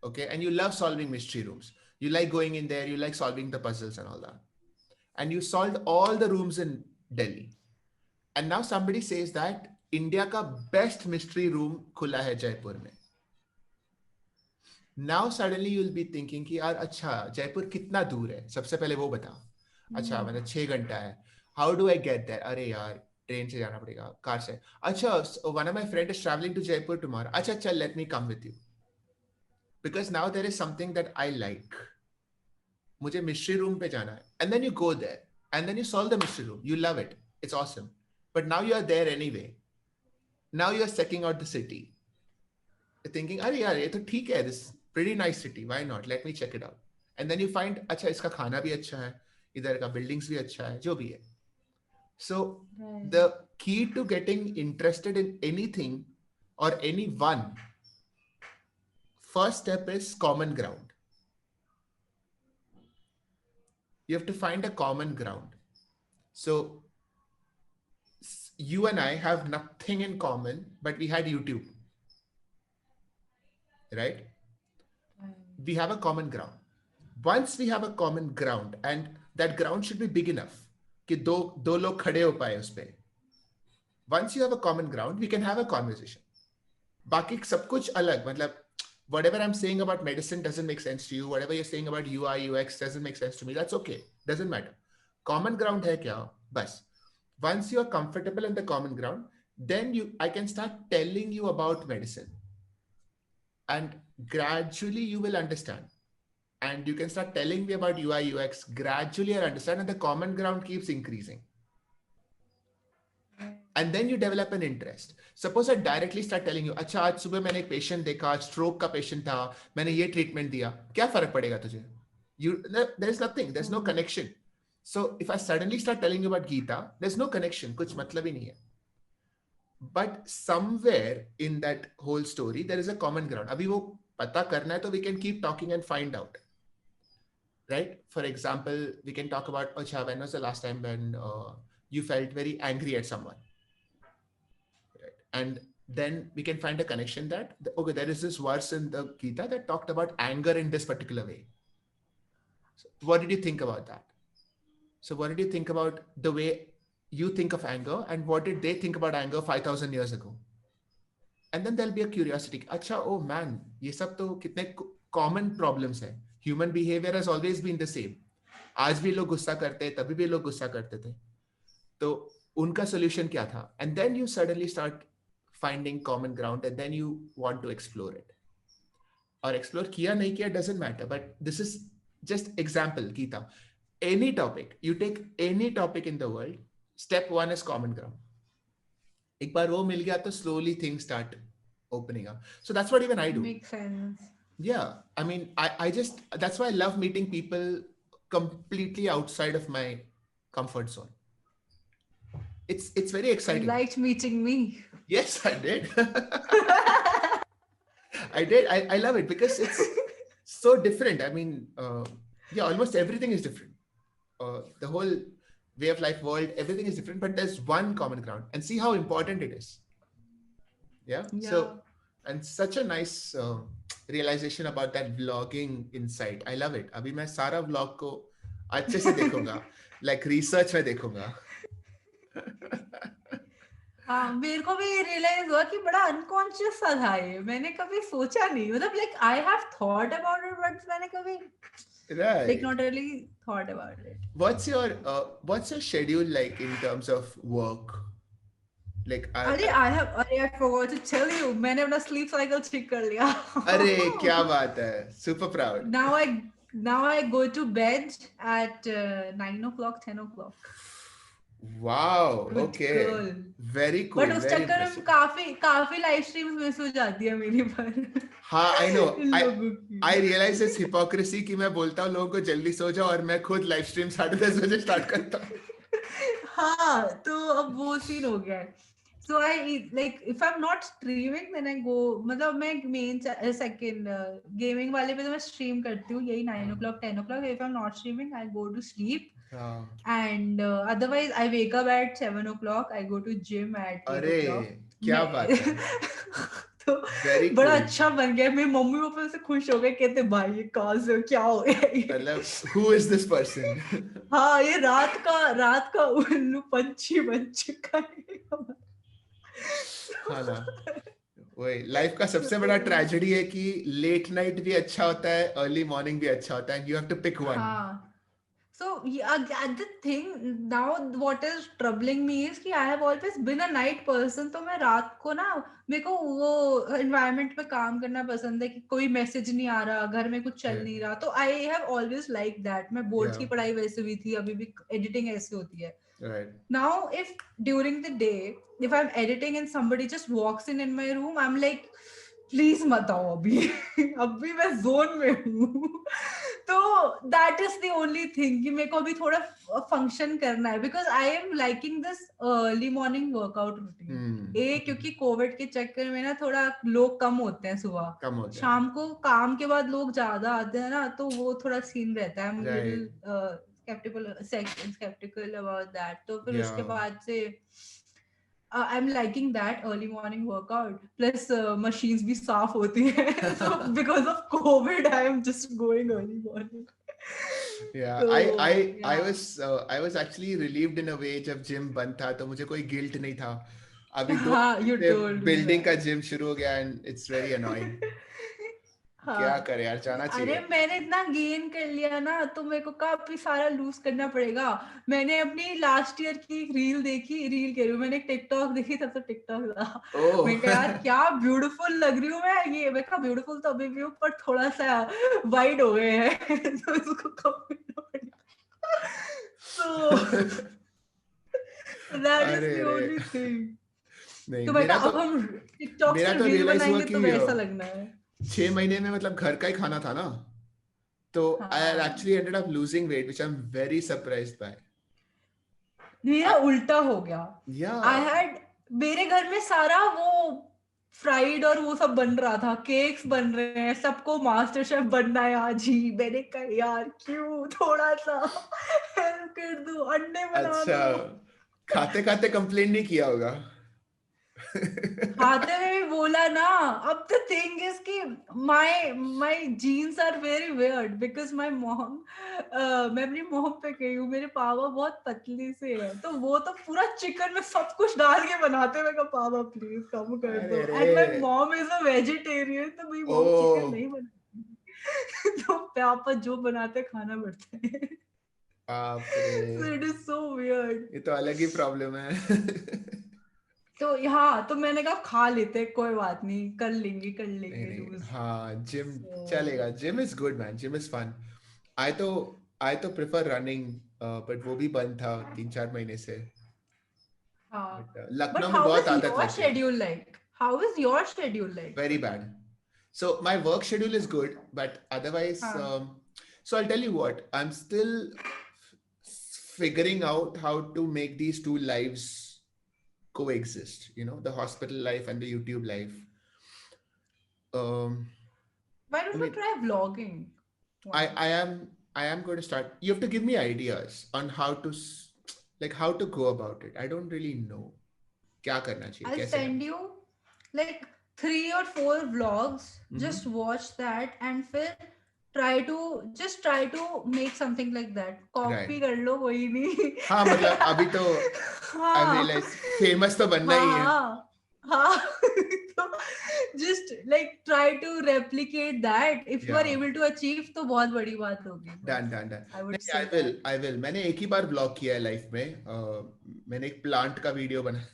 okay? And you love solving mystery rooms. You like going in there, you like solving the puzzles and all that. And you solved all the rooms in Delhi. And now somebody says that India का best mystery room खुला है जयपुर में. Now suddenly you'll be thinking कि यार अच्छा जयपुर कितना दूर है, सबसे पहले वो बता. अच्छा मतलब 6 घंटा है. How do I get there? अरे यार ट्रेन से जाना पड़ेगा, कार से. अच्छा, one of my friend is traveling to Jaipur tomorrow. अच्छा चल, let me come with you. Because now there is something that I like. मुझे mystery room पे जाना है. And then you go there. And then you solve the mystery room. You love it. It's awesome. But now you are there anyway. Now you are checking out the city. You're thinking, अरे यार ये तो ठीक है, this pretty nice city. Why not? Let me check it out. And then you find, अच्छा इसका खाना भी अच्छा है, इधर का buildings भी अच्छा है, जो भी है. So the key to getting interested in anything or anyone, first step is common ground. You have to find a common ground. So you and I have nothing in common, but we had YouTube, right? We have a common ground. Once we have a common ground, and that ground should be big enough कि दो लोग खड़े हो पाए उस पे. Once you have a common ground, we can have a conversation. बाकी सब कुछ अलग, मतलब whatever I'm saying about medicine doesn't make sense to you. Whatever you're saying about UI, UX doesn't make sense to me. That's okay. Doesn't matter. Common ground है क्या? बस. Once you are comfortable in the common ground, then I can start telling you about medicine. And gradually you will understand. And you can start telling me about UI, UX. Gradually I'll understand, and the common ground keeps increasing. And then you develop an interest. Suppose I directly start telling you, अच्छा आज सुबह मैंने एक patient देखा, stroke का patient था, मैंने ये treatment दिया, क्या फर्क पड़ेगा तुझे? There is nothing, there's no connection. So if I suddenly start telling you about Gita, there's no connection, कुछ मतलब ही नहीं है. But somewhere in that whole story, there is a common ground. अभी वो पता करना है तो we can keep talking and find out. Right? For example, we can talk about, Acha, when was the last time when you felt very angry at someone? Right? And then we can find a connection that, okay, there is this verse in the Gita that talked about anger in this particular way. So what did you think about that? So what did you think about the way you think of anger, and what did they think about anger 5,000 years ago? And then there'll be a curiosity. Acha, oh man, ये सब तो कितने common problems हैं. Human behavior has always been the same. आज भी लोग गुस्सा करते, तभी भी लोग गुस्सा करते थे. तो उनका solution क्या था? And then you suddenly start finding common ground, and then you want to explore it. और explore किया नहीं किया doesn't matter. But this is just example, Geeta. Any topic, you take any topic in the world, step one is common ground. एक बार वो मिल गया तो slowly things start opening up. So that's what even I do. Makes sense. Yeah, I mean, I just, that's why I love meeting people completely outside of my comfort zone. It's very exciting. You liked meeting me. Yes, I did. I did. I love it because it's so different. I mean, yeah, almost everything is different. The whole way of life world, everything is different, but there's one common ground, and see how important it is. Yeah. So, and such a nice realization about that vlogging insight. I love it. अभी मैं सारा vlog को अच्छे से देखूंगा, like research में देखूंगा. हाँ मेरे को भी रियलाइज हुआ कि बड़ा अनकॉन्शियस सा था ये, मैंने कभी सोचा नहीं, मतलब like I have thought about it but मैंने कभी like Right. not really thought about it. What's your schedule like in terms of work? Like अरे I forgot to tell you, मैंने अपना sleep cycle check कर लिया. अरे क्या बात है, super proud. now I go to bed at 9 o'clock 10 o'clock. Wow, Good okay. girl. Very cool, But उस very चक्कर में impressive. काफी लाइव स्ट्रीम्स मिस हो जाती है मेरी पर. हाँ, I know. इन लोगों की. I realize this hypocrisy कि मैं बोलता हूँ लोगों को जल्दी सो जाओ और मैं खुद लाइव स्ट्रीम 10:30 बजे स्टार्ट करता हूँ. हाँ तो अब वो सीन हो गया है. So I like if I'm not streaming then I go, मतलब मैं मेन सेकंड गेमिंग वाले पे तो मैं स्ट्रीम करती हूँ यही 9 o'clock 10 o'clock. If I'm not streaming I go to sleep. And otherwise I wake up at 7 o'clock. I go to gym at 8 अरे o'clock. क्या बात है. तो Very बड़ा cool. अच्छा बन गया. मेरे मम्मी पापा से खुश हो गए, कहते भाई ये कहाँ से क्या हो गया ये? मतलब who is this person? हाँ ये रात का उल्लू पंछी बन चुका है. हाँ ना, वही लाइफ का सबसे बड़ा ट्रेजेडी है कि लेट नाइट भी अच्छा होता है, अर्ली मॉर्निंग भी अच्छा होता है. You have to pick one. हाँ. So yeah, the thing now, what is troubling me is कि I have always been a night person. तो मैं रात को ना, मेरे को वो environment में काम करना पसंद है कि कोई मैसेज नहीं आ रहा, घर में कुछ चल नहीं रहा. तो I have always liked that. मैं बोर्ड्स की पढ़ाई वैसे हुई थी, अभी भी एडिटिंग ऐसे होती है. Right. Now if during the day if I'm editing and somebody just walks in my room, I'm like please मत आओ अभी मैं जोन में हूँ. तो that is the only thing कि मेरे को अभी थोड़ा फंक्शन करना है, because I am liking this early morning workout routine. क्योंकि कोविड के चक्कर में ना थोड़ा लोग कम होते हैं सुबह, शाम को काम के बाद लोग ज्यादा आते हैं ना, तो वो थोड़ा सीन रहता है. skeptical about that. तो फिर उसके बाद से I'm liking that early morning workout. Plus machines भी साफ होती हैं. So because of COVID, I am just going early morning. Yeah, So, I was actually relieved in a way जब जिम बंद था तो मुझे कोई गिल्ट नहीं था. अभी बिल्डिंग का जिम शुरू हो गया and it's very annoying. क्या करे यार, जाना चाहिए. अरे मैंने इतना गेन कर लिया ना, तो मेरे को काफी सारा लूज करना पड़ेगा. मैंने अपनी लास्ट ईयर की एक रील कह रही हूँ, मैंने एक टिकटॉक देखी, तब तो टिकटॉक था. मैं कहा यार क्या ब्यूटीफुल लग रही हूँ मैं कहा ब्यूटीफुल तो अभी भी हूँ पर थोड़ा सा वाइड हो गए हैं. तो इसको कम करना पड़ेगा. So that is the only thing. तो बेटा अब हम टिकटॉक से रील बनाएंगे तो वैसा लगना है. 6 महीने में मतलब घर का ही खाना था ना, तो I actually ended up losing weight, which I'm very surprised by. मेरा उल्टा हो गया. मेरे घर में सारा वो फ्राइड और वो सब बन रहा था, केक्स बन रहे हैं, सबको मास्टर शेफ बनना है आज ही. मैंने कहा यार क्यों, थोड़ा सा हेल्प कर दो, अंडे बना दो. अच्छा, खाते खाते कंप्लेन नहीं किया होगा. खाते में भी बोला ना. अब द थिंग इज कि my genes are very weird because my mom, मैं अपनी मॉम पे गई हूँ, मेरे पापा बहुत पतली से है, तो वो तो पूरा चिकन में सब कुछ डाल के बनाते. मैं कहा पापा प्लीज कम कर दो. And my mom is a vegetarian, तो मेरी मॉम चिकन नहीं बनाती. तो पापा जो बनाते खाना पड़ता है. So it is so weird. ये तो अलग ही प्रॉब्लम है. तो हाँ, तो मैंने कहा खा लेते, कोई बात नहीं, कर लेंगे. हाँ, जिम चलेगा. Gym is good man, gym is fun. I तो प्रेफर रनिंग, बट वो भी बंद था 3-4 महीने से. लखनऊ में बहुत आदत लगी. How is your schedule like? Very bad. So my work schedule is good, but otherwise, so I'll tell you what, I'm still figuring out how to make these two lives coexist, the hospital life and the YouTube life. Why don't you try vlogging? I am going to start. You have to give me ideas on how to go about it. I don't really know kya karna chahiye. I'll send you like 3 or 4 vlogs. Just watch that and फिर try to make something like that. Copy Right. कर लो, कोई नहीं. हाँ मतलब अभी तो I हाँ. realize famous तो बनना ही है. हाँ. तो just like try to replicate that. If you are Yeah. able to achieve, तो बहुत बड़ी बात होगी. Done. I would नहीं, say that. I will. मैंने एक ही बार ब्लॉग किया है लाइफ में. मैंने एक प्लांट का वीडियो बना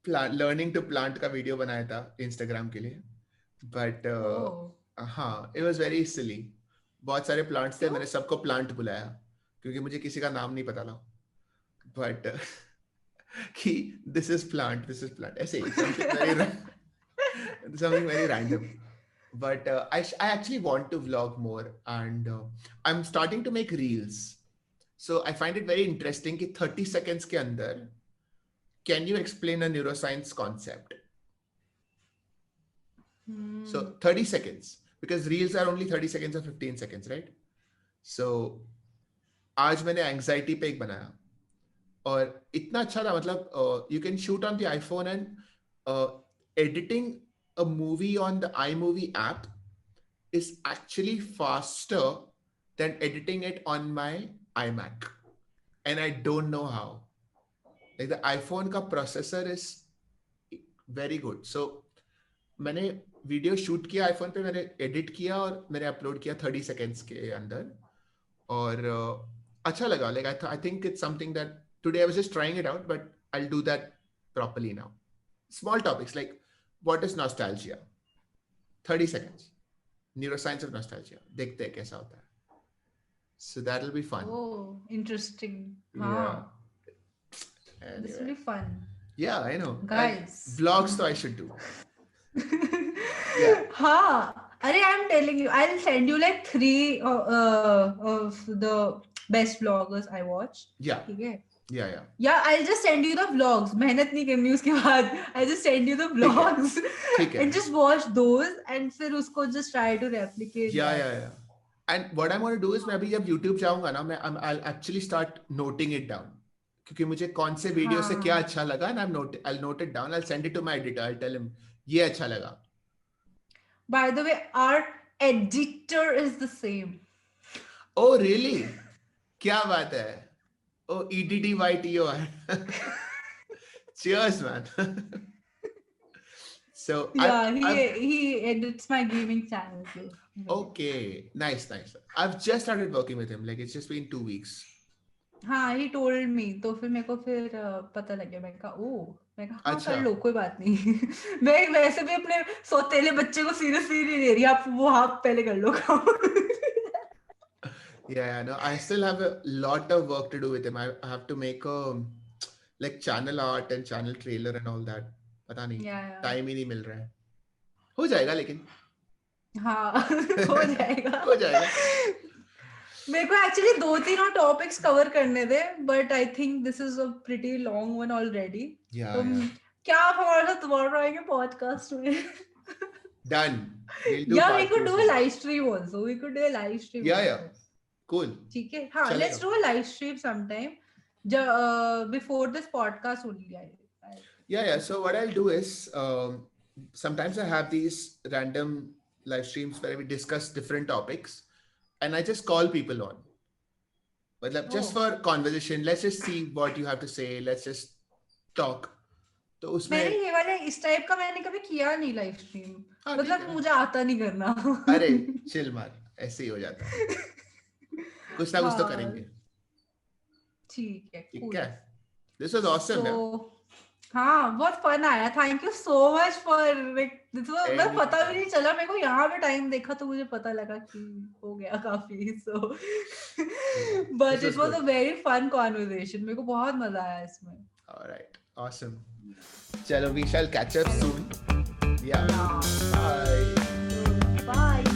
लर्निंग टू प्लांट का वीडियो बनाया था इंस्टाग्राम के लिए. बट हाँ, it was very silly. बहुत सारे प्लांट्स थे, क्यों? मैंने सबको प्लांट बुलाया क्योंकि मुझे किसी का नाम नहीं पता था. बट कि this is plant ऐसे ही something very random. But I actually want to vlog more, and I'm starting to make reels. So I find it very interesting कि 30 seconds के अंदर can you explain a neuroscience concept? So 30 seconds, because reels are only 30 seconds or 15 seconds, right? So आज मैंने anxiety पे एक बनाया और इतना अच्छा था. मतलब you can shoot on the iPhone, and editing a movie on the iMovie app is actually faster than editing it on my iMac, and I don't know how. Like the iPhone का processor is very good. So मैंने video shoot किया iPhone पे, मैंने edit किया और मैंने upload किया 30 seconds के अंदर, और अच्छा लगा. Like I think it's something that today I was just trying it out, but I'll do that properly now. Small topics like what is nostalgia? 30 seconds. Neuroscience of nostalgia. देखते हैं कैसा होता है. So that'll be fun. Oh, interesting. Yeah. This will be fun. Yeah, I know. Guys. Vlogs though I should do. हाँ. अरे, I'm telling you, I'll send you like 3 of the best vloggers I watch. Yeah. ठीक है? Yeah. Yeah, I'll just send you the vlogs. मेहनत नहीं करनी उसके बाद. I'll just send you the vlogs. ठीक है. And just watch those and फिर उसको just try to replicate. Yeah. And what I'm going to do is मैं अभी जब YouTube जाऊंगा ना, I'll actually start noting it down. क्योंकि मुझे कौन से वीडियो से क्या अच्छा लगा, and I'll note it down. I'll send it to my editor. I'll tell him ये अच्छा लगा. By the way, our editor is the same. Oh really? क्या बात है? Oh, EDDYTO. Cheers, man. So yeah, he edits my gaming channel too. Okay, nice. I've just started working with him. Like it's just been 2 weeks. हाँ, he told me. तो फिर मेरे को फिर पता लग गया. मैं कहा हाँ, अच्छा. कर लो, कोई बात नहीं. मैं वैसे भी अपने सौतेले बच्चे को सीरियसली नहीं ले रही. आप वो आप पहले कर लो काम. Yeah, no, I still have a lot of work to do with him. I have to make like channel art and channel trailer and all that. पता नहीं, time ही नहीं मिल रहा है. हो जाएगा लेकिन. हाँ, हो जाएगा. हो जाएगा. मेरे को एक्चुअली 2-3 और टॉपिक्स कवर करने थे, but I think this is a pretty long one already. क्या आप हमारे साथ दोबारा आएंगे पॉडकास्ट में? Done. Yeah, we could do a live stream also. Yeah. Cool. ठीक है. हाँ, let's do a live stream sometime. Before this podcast only. Yeah. So what I'll do is sometimes I have these random live streams where we discuss different topics, and I just call people on. But just for conversation, let's just see what you have to say. Let's just talk. तो उसमें मैंने ये वाले इस type का मैंने कभी किया नहीं लाइव स्ट्रीम. मतलब मुझे आता नहीं करना. अरे चिल मार, ऐसे ही हो जाता है. कुछ ना कुछ तो करेंगे. ठीक है. This was awesome. हाँ, बहुत फन आया. Thank you so much for this. मैं पता भी नहीं चला मेरे को. यहाँ पे टाइम देखा तो मुझे पता लगा कि हो गया काफी. So but it was a very fun conversation. मेरे को बहुत मजा आया इसमें. Alright, awesome. चलो, we shall catch up soon. Yeah. Bye. Bye.